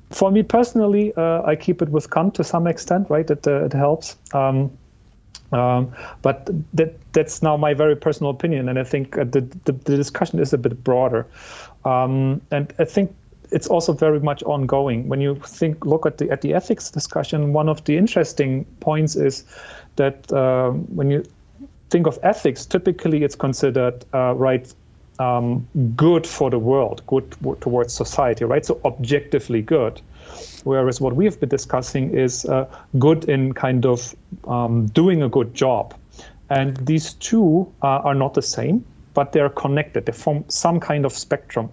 For me personally, I keep it with Kant to some extent, right? It helps. But that's now my very personal opinion, and I think the discussion is a bit broader. And I think it's also very much ongoing. When you look at the ethics discussion, one of the interesting points is that when you think of ethics, typically it's considered good for the world, good towards society, right? So objectively good. Whereas what we've been discussing is good in kind of doing a good job. And these two are not the same, but they're connected. They form some kind of spectrum.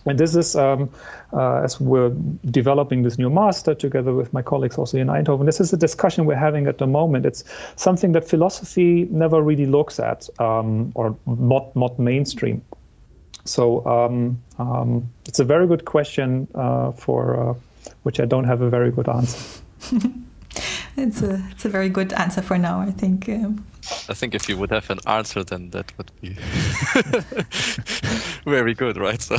And this is, as we're developing this new master together with my colleagues also in Eindhoven, this is a discussion we're having at the moment. It's something that philosophy never really looks at, or not mainstream. So it's a very good question for which I don't have a very good answer. It's a very good answer for now, I think. I think if you would have an answer, then that would be very good, right? So.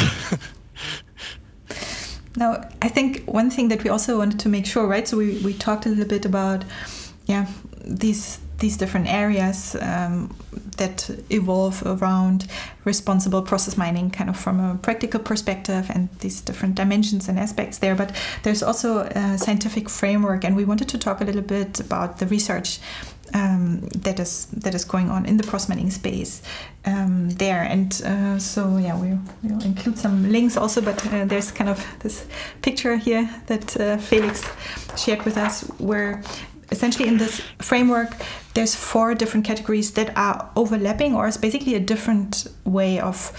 Now, I think one thing that we also wanted to make sure, right? So we talked a little bit about, these these different areas that evolve around responsible process mining, kind of from a practical perspective, and these different dimensions and aspects there. But there's also a scientific framework, and we wanted to talk a little bit about the research that is going on in the process mining space there. And so yeah, we'll include some links also, but there's kind of this picture here that Felix shared with us, where essentially in this framework there's 4 different categories that are overlapping, or it's basically a different way of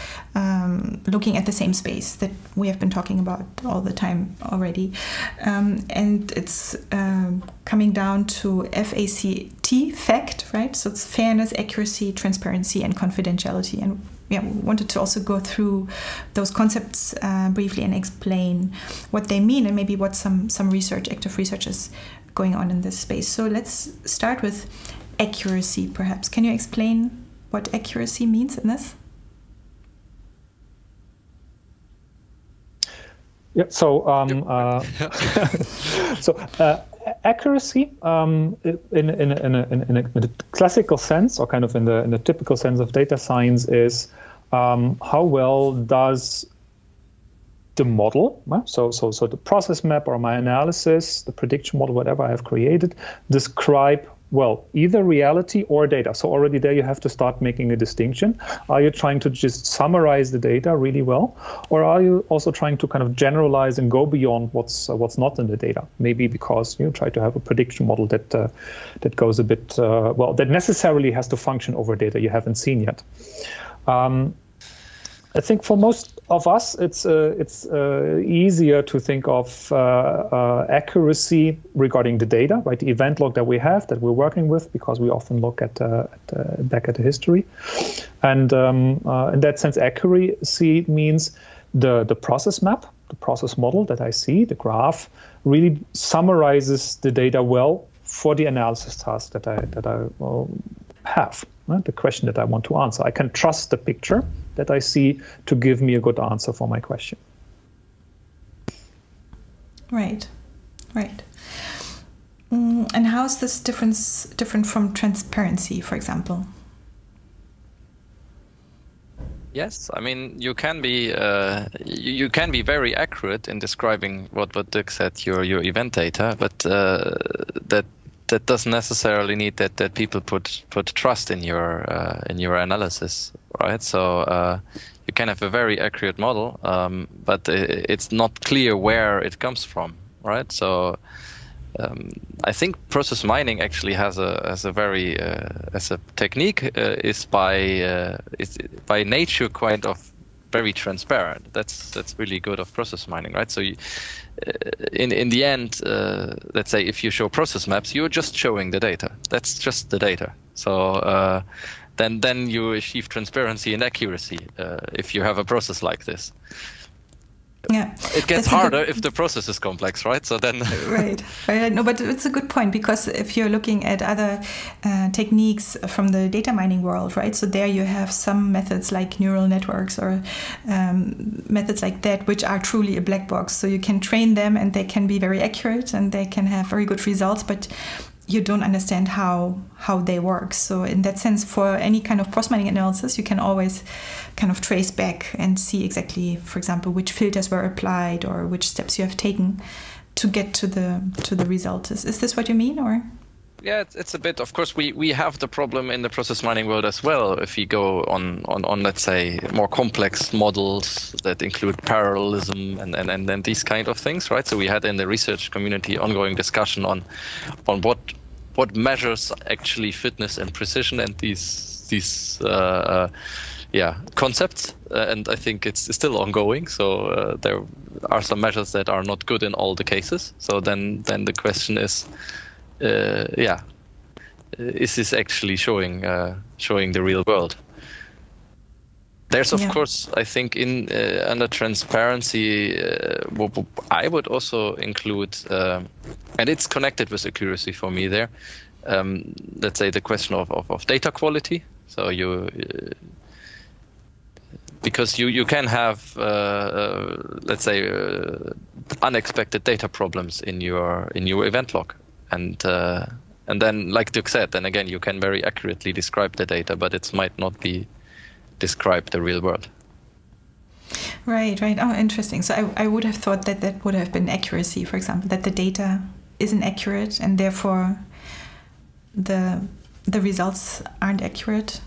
looking at the same space that we have been talking about all the time already. And it's coming down to FACT, fact, right? So it's fairness, accuracy, transparency, and confidentiality. And yeah, we wanted to also go through those concepts briefly and explain what they mean, and maybe what some active research is going on in this space. So let's start with accuracy, perhaps. Can you explain what accuracy means in this? Yeah. So accuracy, in a classical sense, or kind of in the typical sense of data science, is how well does the model, so the process map or my analysis, the prediction model, whatever I have created, describe well either reality or data. So already there you have to start making a distinction. Are you trying to just summarize the data really well, or are you also trying to kind of generalize and go beyond what's not in the data? Maybe because you try to have a prediction model that goes a bit that necessarily has to function over data you haven't seen yet. I think for most of us, it's easier to think of accuracy regarding the data, right? The event log that we have, that we're working with, because we often look at back at the history. And in that sense, accuracy means the process map, the process model that I see, the graph, really summarizes the data well for the analysis task that I have. The question that I want to answer. I can trust the picture that I see to give me a good answer for my question. Right. And how is this different from transparency, for example? Yes, I mean you can be very accurate in describing what Dirk said, your event data, but that doesn't necessarily need that people put trust in your analysis, right? So you can have a very accurate model, but it's not clear where it comes from, right? So I think process mining actually has a very as a technique is by nature kind of very transparent. That's really good of process mining, right? So in the end, let's say if you show process maps, you're just showing the data. That's just the data. So then you achieve transparency and accuracy if you have a process like this. Yeah, it gets harder if the process is complex, right? So then right. No, but it's a good point, because if you're looking at other techniques from the data mining world, right? So there you have some methods like neural networks or methods like that, which are truly a black box. So you can train them and they can be very accurate and they can have very good results, but you don't understand how they work. So in that sense, for any kind of process mining analysis, you can always kind of trace back and see exactly, for example, which filters were applied or which steps you have taken to get to the result. Is this what you mean, or? Yeah, it's a bit. Of course, we have the problem in the process mining world as well. If we go on let's say more complex models that include parallelism and these kind of things, right? So we had in the research community ongoing discussion on what measures actually fitness and precision and these concepts, and I think it's still ongoing. So there are some measures that are not good in all the cases. So then the question is. Is this actually showing the real world? There's of course, I think, under transparency, I would also include, and it's connected with accuracy for me there. Let's say the question of data quality. So because you can have let's say unexpected data problems in your event log. And And then, like Dirk said, then again, you can very accurately describe the data, but it might not be describe the real world. Right. Oh, interesting. So I would have thought that that would have been accuracy, for example, that the data isn't accurate and therefore the results aren't accurate.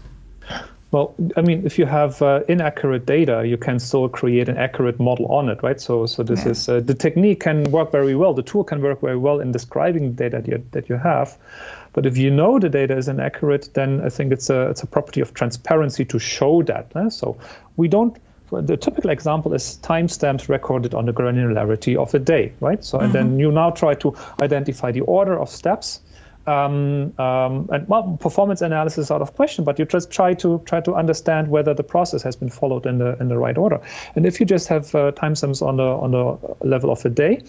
Well, I mean, if you have inaccurate data, you can still create an accurate model on it, right? So this is the technique can work very well. The tool can work very well in describing the data that you have. But if you know the data is inaccurate, then I think it's a property of transparency to show that. So we don't. The typical example is timestamps recorded on the granularity of a day, right? So and then you now try to identify the order of steps. And well, performance analysis is out of question, but you just try to understand whether the process has been followed in the right order. And if you just have timestamps on the level of a day,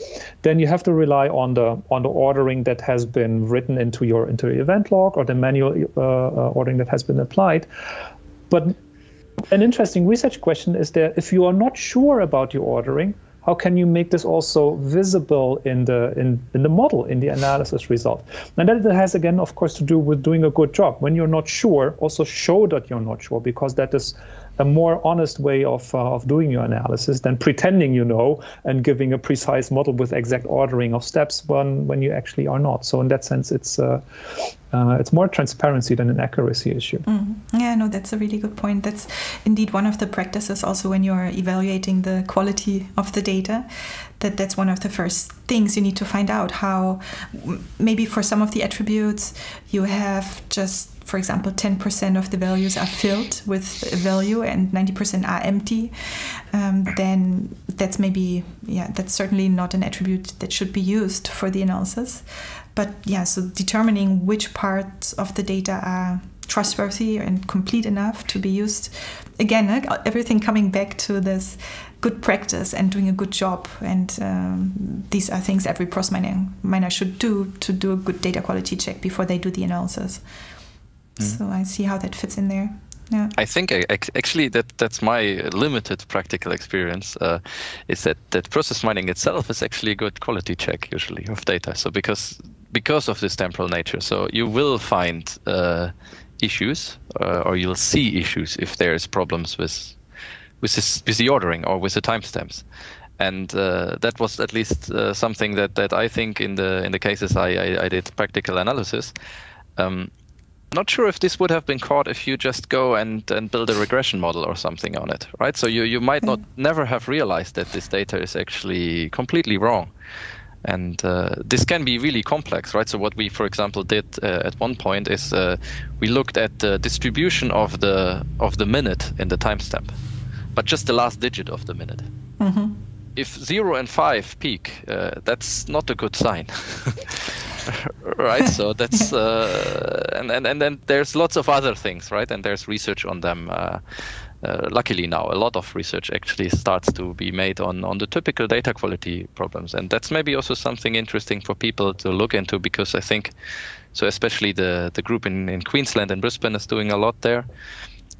then you have to rely on the ordering that has been written into your event log or the manual ordering that has been applied. But an interesting research question is that if you are not sure about your ordering, how can you make this also visible in the model, in the analysis result? And that has, again, of course, to do with doing a good job. When you're not sure, also show that you're not sure, because that is a more honest way of doing your analysis than pretending you know and giving a precise model with exact ordering of steps when you actually are not. So in that sense, it's more transparency than an accuracy issue. Yeah, no, that's a really good point. That's indeed one of the practices also when you're evaluating the quality of the data, that's one of the first things you need to find out. How maybe for some of the attributes you have just, for example, 10% of the values are filled with a value and 90% are empty, then that's that's certainly not an attribute that should be used for the analysis. But yeah, so determining which parts of the data are trustworthy and complete enough to be used. Again, everything coming back to this good practice and doing a good job. And these are things every process miner should do to do a good data quality check before they do the analysis. So I see how that fits in there. Yeah. I think actually that's my limited practical experience is that process mining itself is actually a good quality check usually of data. So because of this temporal nature, so you will find issues or you'll see issues if there's problems with the ordering or with the timestamps. And that was at least something that I think in the cases I did practical analysis. Not sure if this would have been caught if you just go and build a regression model or something on it, right? So you might never have realized that this data is actually completely wrong. And this can be really complex, right? So what we, for example, did at one point is we looked at the distribution of the minute in the timestamp, but just the last digit of the minute. If 0 and 5 peak, that's not a good sign. Right, so that's and then there's lots of other things, right? And there's research on them. Luckily now, a lot of research actually starts to be made on the typical data quality problems, and that's maybe also something interesting for people to look into, because I think, so especially the group in Queensland and Brisbane is doing a lot there,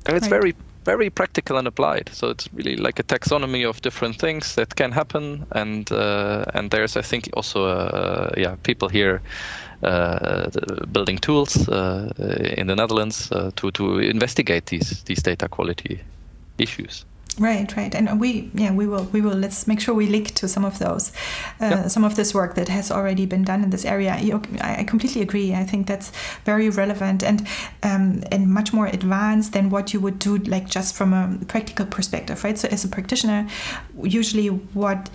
and it's very very practical and applied. So it's really like a taxonomy of different things that can happen, and there's, I think, also people here building tools in the Netherlands to investigate these data quality issues. Right, and we will. Let's make sure we link to some of those, some of this work that has already been done in this area. I completely agree. I think that's very relevant and much more advanced than what you would do, like just from a practical perspective, right? So as a practitioner, usually what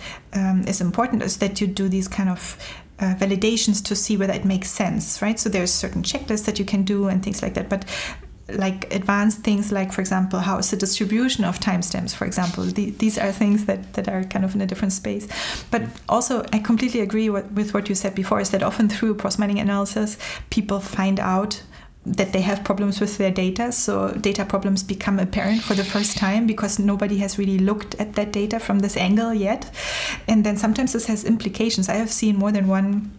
is important is that you do these kind of validations to see whether it makes sense, right? So there's certain checklists that you can do and things like that, but like advanced things like, for example, how is the distribution of timestamps, for example. These are things that are kind of in a different space. But also, I completely agree with what you said before, is that often through process mining analysis, people find out that they have problems with their data. So data problems become apparent for the first time because nobody has really looked at that data from this angle yet. And then sometimes this has implications. I have seen more than one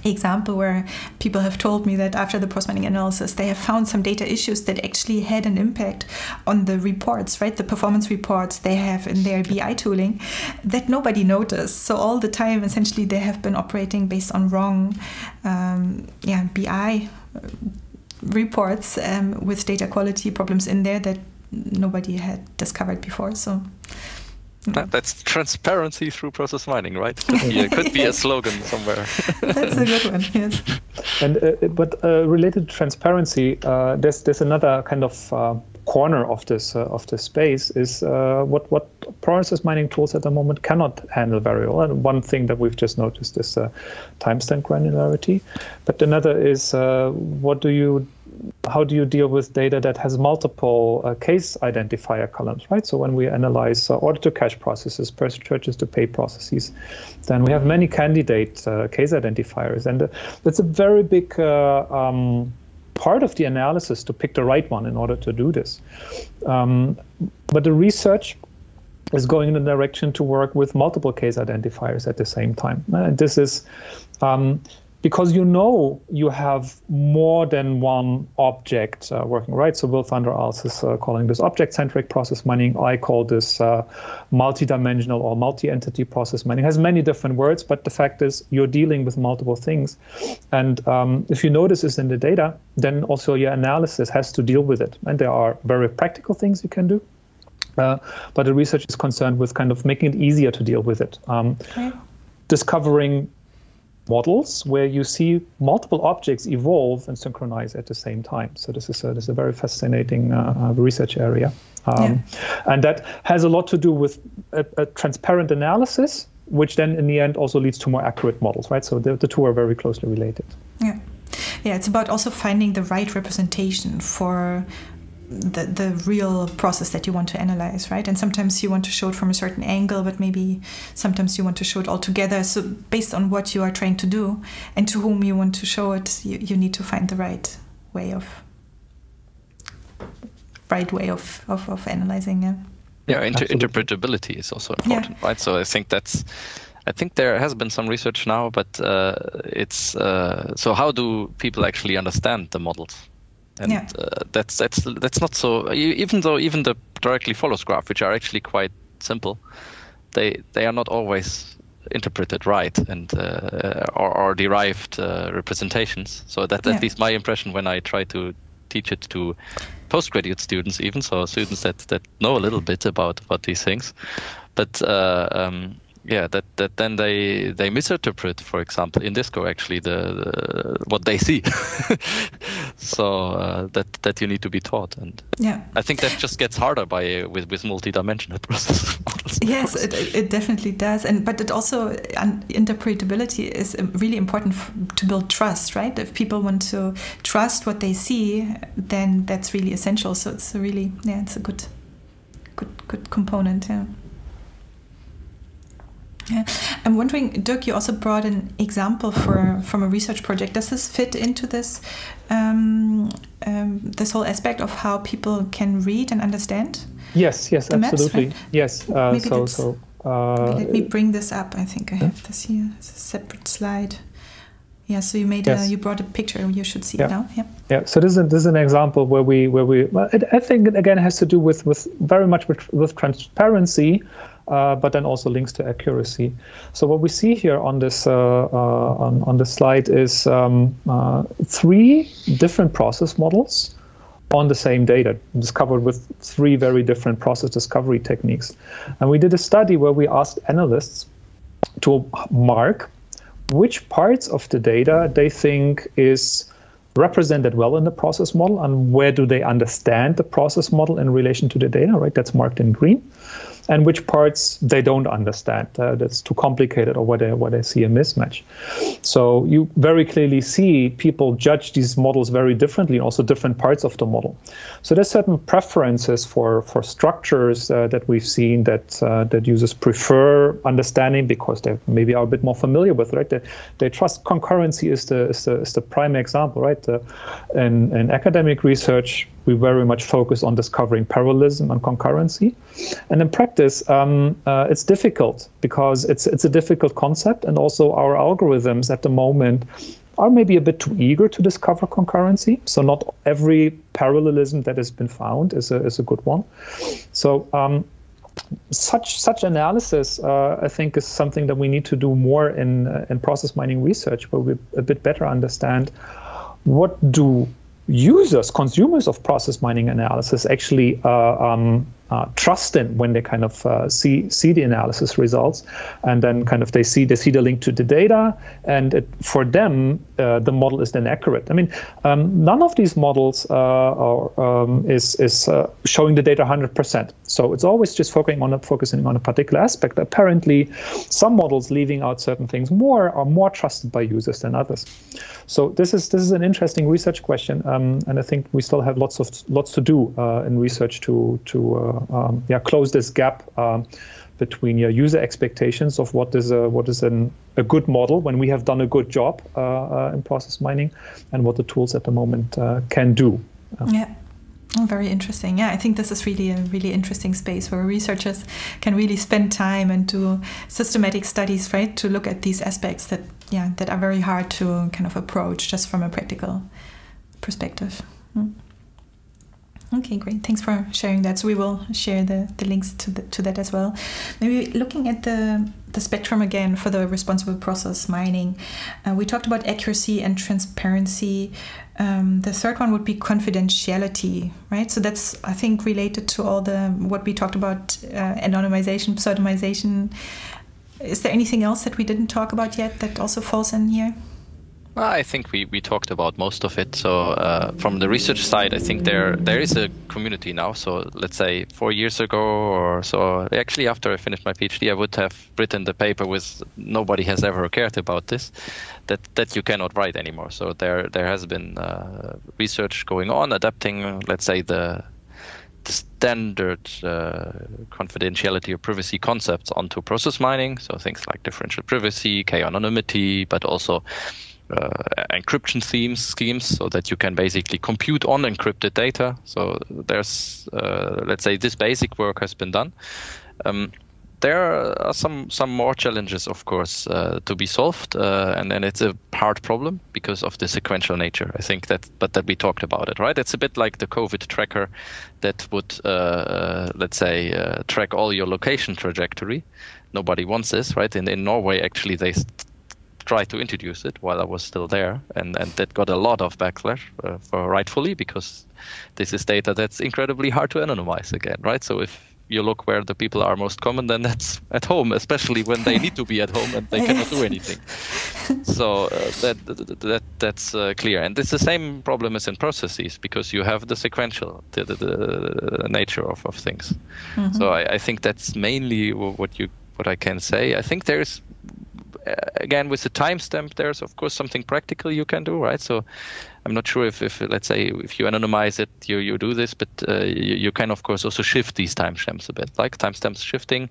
example where people have told me that after the post-mining analysis, they have found some data issues that actually had an impact on the reports, right? The performance reports they have in their BI tooling that nobody noticed. So all the time, essentially, they have been operating based on wrong BI reports with data quality problems in there that nobody had discovered before. So that's transparency through process mining, right? Could be a slogan somewhere. That's a good one, yes. And but related to transparency, there's another kind of corner of this space is what process mining tools at the moment cannot handle very well. And one thing that we've just noticed is timestamp granularity. But another is how do you deal with data that has multiple case identifier columns, right? So when we analyze order to cash processes, purchase to pay processes, then we have many candidate case identifiers. And that's a very big part of the analysis to pick the right one in order to do this. But the research is going in the direction to work with multiple case identifiers at the same time. This is because you have more than one object working, right? So Will van der Aalst is calling this object-centric process mining. I call this multi-dimensional or multi-entity process mining. It has many different words, but the fact is you're dealing with multiple things. And if you notice this in the data, then also your analysis has to deal with it. And there are very practical things you can do. But the research is concerned with kind of making it easier to deal with it. Discovering models where you see multiple objects evolve and synchronize at the same time. So this is a very fascinating research area. And that has a lot to do with a transparent analysis, which then in the end also leads to more accurate models, right? So the two are very closely related. Yeah, it's about also finding the right representation for the real process that you want to analyze, right? And sometimes you want to show it from a certain angle, but maybe sometimes you want to show it all together. So based on what you are trying to do and to whom you want to show it, you need to find the right way of analyzing. Interpretability is also important, right? So I think there has been some research now, but it's so how do people actually understand the models? And that's not so. Even the directly follows graph, which are actually quite simple, they are not always interpreted right and or derived representations. So that's at least my impression when I try to teach it to postgraduate students, even so students that know a little bit about these things, but. That then they misinterpret, for example, in Disco actually the what they see. So that you need to be taught, and I think that just gets harder with multi-dimensional process models. Yes, it definitely does, but it also interpretability is really important to build trust, right? If people want to trust what they see, then that's really essential. So it's really it's a good component. Yeah. I'm wondering, Dirk, you also brought an example from a research project. Does this fit into this this whole aspect of how people can read and understand? Yes, absolutely. Maps, right? Yes. Let me bring this up. I think I have this here. It's a separate slide. Yeah. So you brought a picture. You should see it now. Yeah. So this is an example where we. I think it again has to do with very much with transparency. But then also links to accuracy. So what we see here on this on the slide is 3 different process models on the same data, discovered with 3 very different process discovery techniques. And we did a study where we asked analysts to mark which parts of the data they think is represented well in the process model and where do they understand the process model in relation to the data, right? That's marked in green. And which parts they don't understand, that's too complicated or where they see a mismatch. So you very clearly see people judge these models very differently, and also different parts of the model. So there's certain preferences for structures that we've seen that users prefer understanding because they maybe are a bit more familiar with, right? They trust concurrency is the prime example, right? In academic research, we very much focus on discovering parallelism and concurrency. And in practice, it's difficult because it's a difficult concept, and also our algorithms at the moment are maybe a bit too eager to discover concurrency. So not every parallelism that has been found is a good one. So such analysis, I think, is something that we need to do more in process mining research, where we a bit better understand what do users, consumers of process mining analysis actually trust in when they kind of see the analysis results, and then kind of they see the link to the data, and for them the model is then accurate. I mean, none of these models is showing the data 100%. So it's always just focusing on a particular aspect. Apparently, some models leaving out certain things are more trusted by users than others. So this is an interesting research question, and I think we still have lots to do in research to close this gap between your user expectations of what is a good model when we have done a good job in process mining, and what the tools at the moment can do. Yeah. Oh, very interesting. Yeah, I think this is really a really interesting space where researchers can really spend time and do systematic studies, right, to look at these aspects that are very hard to kind of approach just from a practical perspective. Okay, great. Thanks for sharing that. So we will share the links to that as well. Maybe looking at the spectrum again for the responsible process mining, we talked about accuracy and transparency. The third one would be confidentiality, right? So that's, I think, related to all what we talked about, anonymization, pseudonymization. Is there anything else that we didn't talk about yet that also falls in here? I think we talked about most of it. So from the research side, I think there is a community now. So let's say 4 years ago or so, actually after I finished my PhD, I would have written the paper with nobody has ever cared about this, that you cannot write anymore. So there has been research going on, adapting, let's say, the standard confidentiality or privacy concepts onto process mining. So things like differential privacy, k-anonymity, but also encryption schemes, so that you can basically compute on encrypted data. So there's, let's say, this basic work has been done. There are some more challenges, of course, to be solved, and it's a hard problem because of the sequential nature. I think that we talked about it, right? It's a bit like the COVID tracker that would, let's say, track all your location trajectory. Nobody wants this, right? In Norway, actually, they tried to introduce it while I was still there, and that got a lot of backlash, for rightfully, because this is data that's incredibly hard to anonymize again, right? So if you look where the people are most common, then that's at home, especially when they need to be at home and they cannot do anything. So that's clear. And it's the same problem as in processes, because you have the sequential, the nature of things. Mm-hmm. So I think that's mainly what I can say. I think there's, again, with the timestamp, there's of course something practical you can do, right? So I'm not sure if let's say, if you anonymize it, you do this, but you can of course also shift these timestamps a bit, like timestamps shifting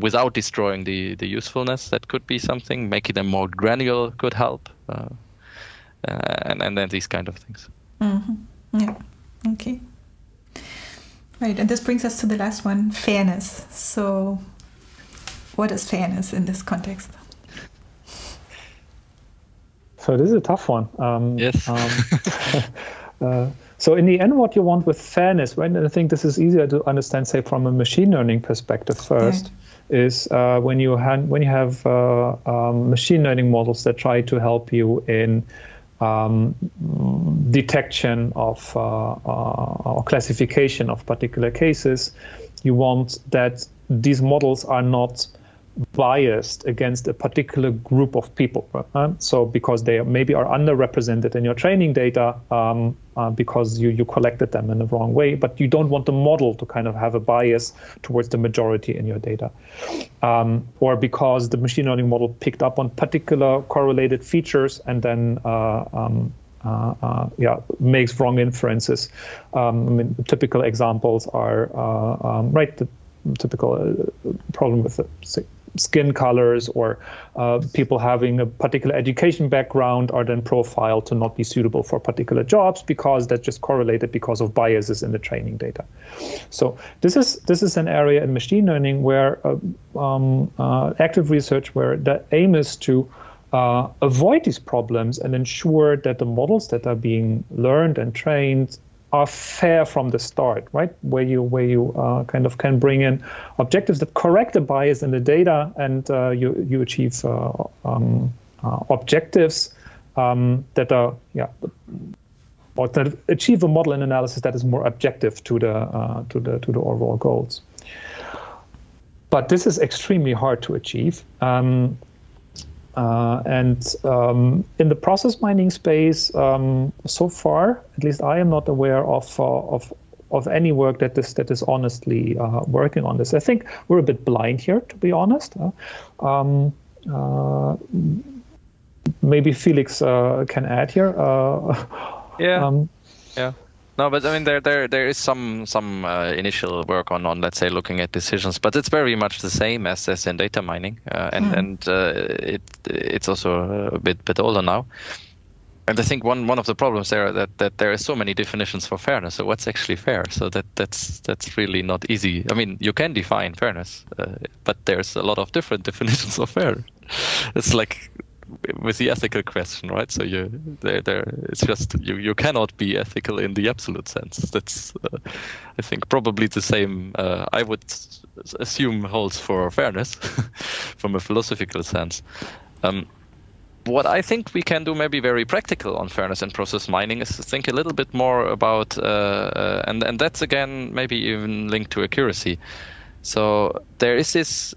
without destroying the usefulness. That could be something. Making them more granular could help, and then these kind of things. Mm-hmm. Yeah. Okay. Right, and this brings us to the last one, fairness. So, what is fairness in this context? So this is a tough one. Yes. So in the end, what you want with fairness, right? And I think this is easier to understand, say, from a machine learning perspective first, is when you have machine learning models that try to help you in detection of or classification of particular cases. You want that these models are not biased against a particular group of people. So because they maybe are underrepresented in your training data because you collected them in the wrong way, but you don't want the model to kind of have a bias towards the majority in your data. Or because the machine learning model picked up on particular correlated features and then makes wrong inferences. I mean, typical examples are, the typical problem with skin colors or people having a particular education background are then profiled to not be suitable for particular jobs because that's just correlated because of biases in the training data. So this is an area in machine learning where active research where the aim is to avoid these problems and ensure that the models that are being learned and trained are fair from the start, right? Where you kind of can bring in objectives that correct the bias in the data, and you achieve objectives that are or that achieve a model and analysis that is more objective to the overall goals. But this is extremely hard to achieve. In the process mining space, so far, at least I am not aware of any work that is honestly working on this. I think we're a bit blind here, to be honest. Maybe Felix can add here. Yeah. No, but I mean there is some initial work on let's say looking at decisions, but it's very much the same as in data mining, it's also a bit older now. And I think one of the problems there that there are so many definitions for fairness. So what's actually fair? So that's really not easy. I mean, you can define fairness, but there's a lot of different definitions of fair. It's like with the ethical question, right? So it's just you cannot be ethical in the absolute sense. That's I think probably the same. I would assume holds for fairness from a philosophical sense. What I think we can do maybe very practical on fairness in process mining is to think a little bit more about, and that's again maybe even linked to accuracy. So there is this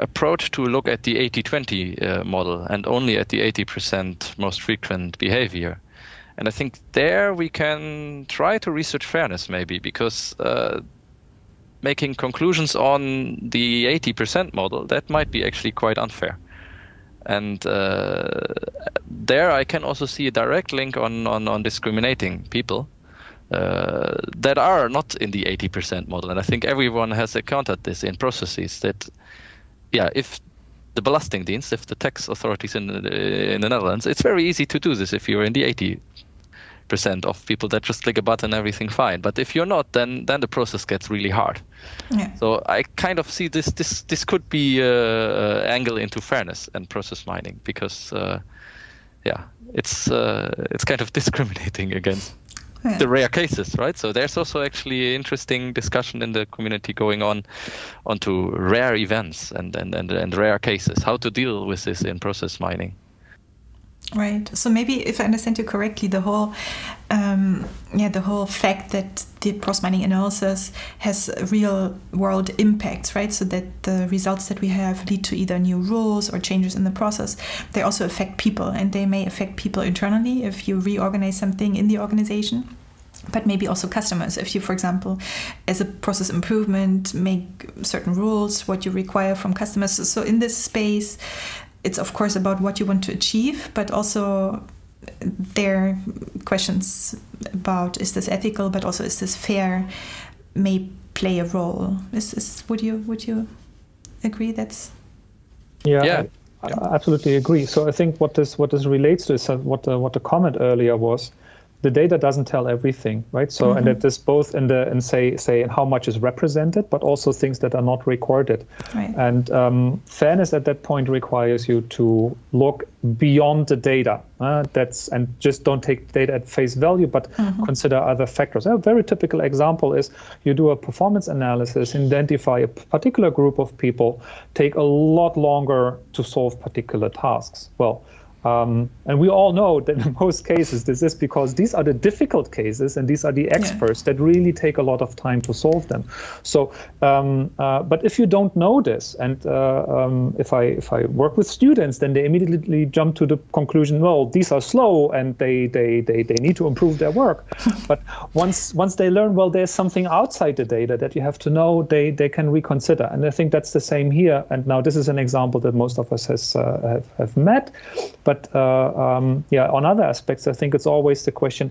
approach to look at the 80-20 model and only at the 80% most frequent behavior. And I think there we can try to research fairness maybe, because making conclusions on the 80% model, that might be actually quite unfair. And there I can also see a direct link on discriminating people that are not in the 80% model. And I think everyone has encountered this in processes that, if the Belastingdienst, if the tax authorities in the Netherlands, it's very easy to do this if you're in the 80% of people that just click a button, everything fine. But if you're not, then the process gets really hard. Yeah. So I kind of see this could be an angle into fairness and process mining, because it's kind of discriminating against the rare cases, right? So there's also actually interesting discussion in the community going onto rare events and rare cases, how to deal with this in process mining. Right. So maybe, if I understand you correctly, the whole fact that the process mining analysis has real world impacts, right? So that the results that we have lead to either new rules or changes in the process. They also affect people, and they may affect people internally if you reorganize something in the organization, but maybe also customers. If you, for example, as a process improvement, make certain rules, what you require from customers. So in this space, it's of course about what you want to achieve, but also there are questions about, is this ethical, but also is this fair, may play a role. Would you agree? That's I absolutely agree. So I think what this relates to is what the comment earlier was. The data doesn't tell everything, right? So, and that is both in say how much is represented, but also things that are not recorded. Right. And fairness at that point requires you to look beyond the data. And just don't take data at face value, but consider other factors. A very typical example is you do a performance analysis, identify a particular group of people, take a lot longer to solve particular tasks. Well. And we all know that in most cases, this is because these are the difficult cases and these are the experts that really take a lot of time to solve them. So, but if you don't know this, and if I work with students, then they immediately jump to the conclusion, well, these are slow and they need to improve their work. But once they learn, well, there's something outside the data that you have to know, they can reconsider. And I think that's the same here. And now this is an example that most of us have met. But on other aspects, I think it's always the question,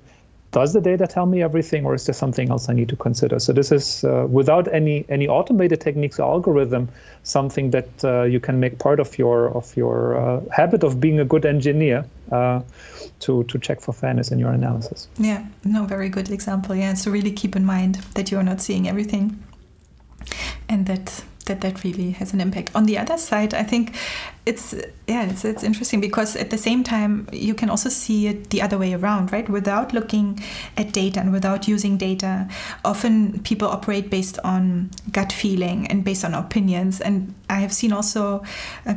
does the data tell me everything, or is there something else I need to consider? So this is, without any automated techniques or algorithm, something that you can make part of your habit of being a good engineer to check for fairness in your analysis. Yeah, no, very good example. Yeah, so really keep in mind that you are not seeing everything, and that really has an impact. On the other side, I think it's interesting, because at the same time you can also see it the other way around, right? Without looking at data and without using data, often people operate based on gut feeling and based on opinions. And I have seen also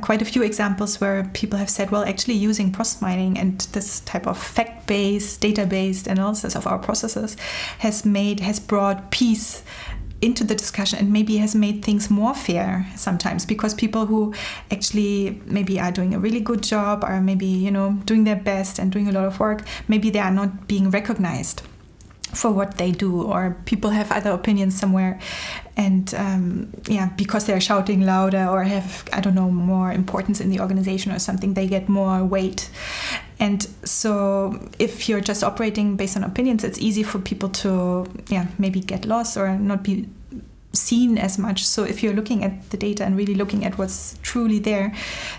quite a few examples where people have said, well, actually using process mining and this type of fact-based, data-based analysis of our processes has brought peace into the discussion, and maybe has made things more fair sometimes, because people who actually maybe are doing a really good job, are maybe doing their best and doing a lot of work, maybe they are not being recognized for what they do, or people have other opinions somewhere, and because they're shouting louder or have, I don't know, more importance in the organization or something, they get more weight. And so if you're just operating based on opinions, it's easy for people to maybe get lost or not be seen as much. So if you're looking at the data and really looking at what's truly there,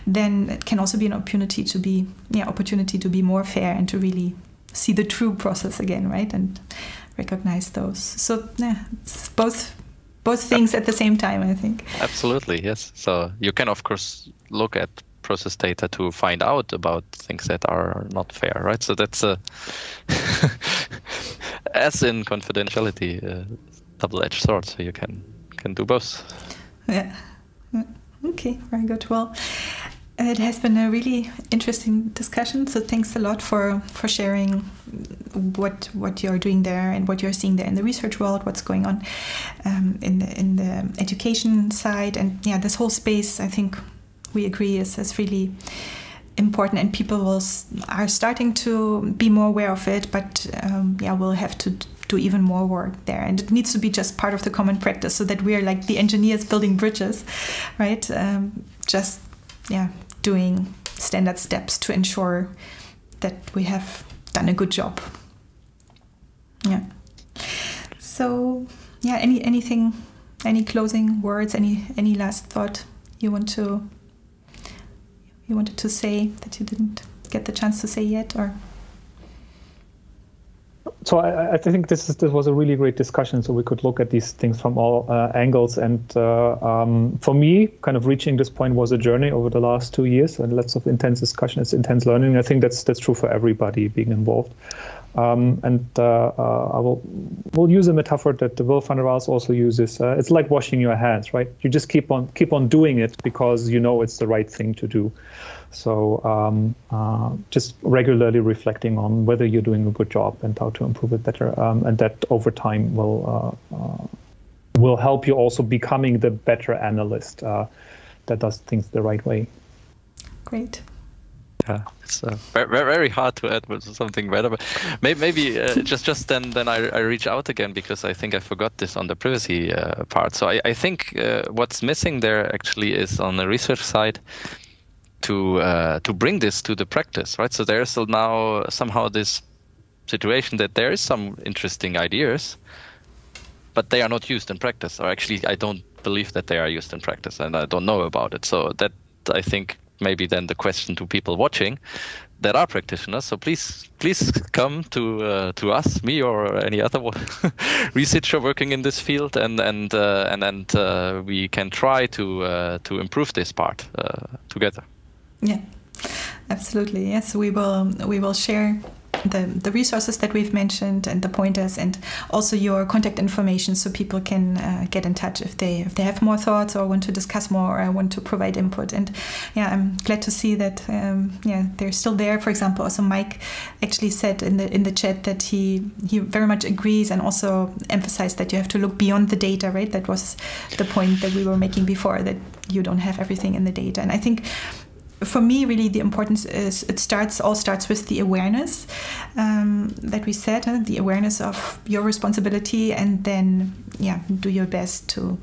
then it can also be an opportunity to be more fair and to really see the true process again, right? And recognize those. So it's both things at the same time, I think. Absolutely, yes. So you can of course look at process data to find out about things that are not fair, right? So that's as in confidentiality, double-edged sword. So you can do both. Yeah. Okay. Very good. Well, it has been a really interesting discussion. So thanks a lot for sharing what you're doing there and what you're seeing there in the research world, what's going on in the education side, and this whole space. I think we agree is really important, and people are starting to be more aware of it, but we'll have to do even more work there, and it needs to be just part of the common practice, so that we're like the engineers building bridges, right? Doing standard steps to ensure that we have done a good job. So any closing words, any last thought you wanted to say that you didn't get the chance to say yet, or? So I think this was a really great discussion. So we could look at these things from all angles. And for me, kind of reaching this point was a journey over the last 2 years, and lots of intense discussion. It's intense learning. I think that's true for everybody being involved. We'll use a metaphor that Will van der Waals also uses. It's like washing your hands, right? You just keep on doing it because you know it's the right thing to do. So just regularly reflecting on whether you're doing a good job and how to improve it better, and that over time will help you also becoming the better analyst that does things the right way. Great. Yeah, it's very, very hard to add something better, but maybe just then I reach out again, because I think I forgot this on the privacy part. So I think what's missing there actually is on the research side to bring this to the practice, right? So there's now somehow this situation that there is some interesting ideas, but they are not used in practice, or actually I don't believe that they are used in practice, and I don't know about it. So that, I think, maybe then the question to people watching that are practitioners. So please come to us, me or any other researcher working in this field, and we can try to improve this part together. Yeah, absolutely. Yes, we will share the resources that we've mentioned and the pointers, and also your contact information, so people can get in touch if they have more thoughts or want to discuss more or want to provide input. And I'm glad to see that they're still there. For example, also Mike actually said in the chat that he very much agrees, and also emphasized that you have to look beyond the data, right? That was the point that we were making before, that you don't have everything in the data. And I think for me, really, the importance is it all starts with the awareness that we said, the awareness of your responsibility, and then do your best to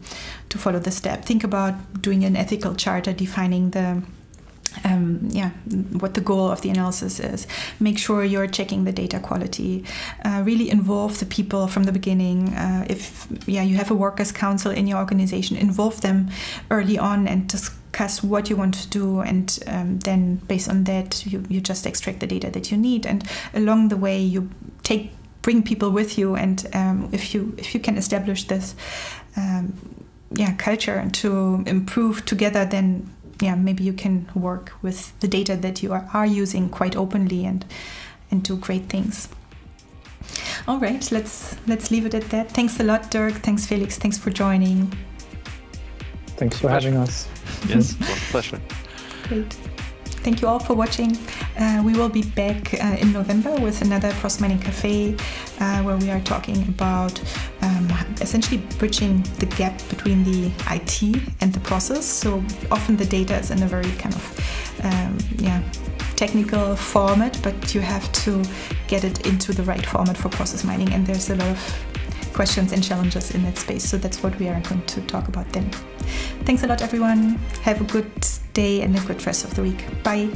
follow the step. Think about doing an ethical charter, defining the what the goal of the analysis is. Make sure you're checking the data quality. Really involve the people from the beginning. If you have a workers' council in your organization, involve them early on and discuss what you want to do, and then based on that you just extract the data that you need. And along the way you bring people with you, and if you can establish this culture to improve together, then maybe you can work with the data that you are using quite openly and do great things. All right, let's leave it at that. Thanks a lot, Dirk. Thanks, Felix. Thanks for joining. Thanks for having us. Yes, it was a pleasure. Great. Thank you all for watching. We will be back in November with another Process Mining Café, where we are talking about essentially bridging the gap between the IT and the process. So often the data is in a very kind of technical format, but you have to get it into the right format for process mining, and there's a lot of questions and challenges in that space. So that's what we are going to talk about then. Thanks a lot, everyone. Have a good day and a good rest of the week. Bye.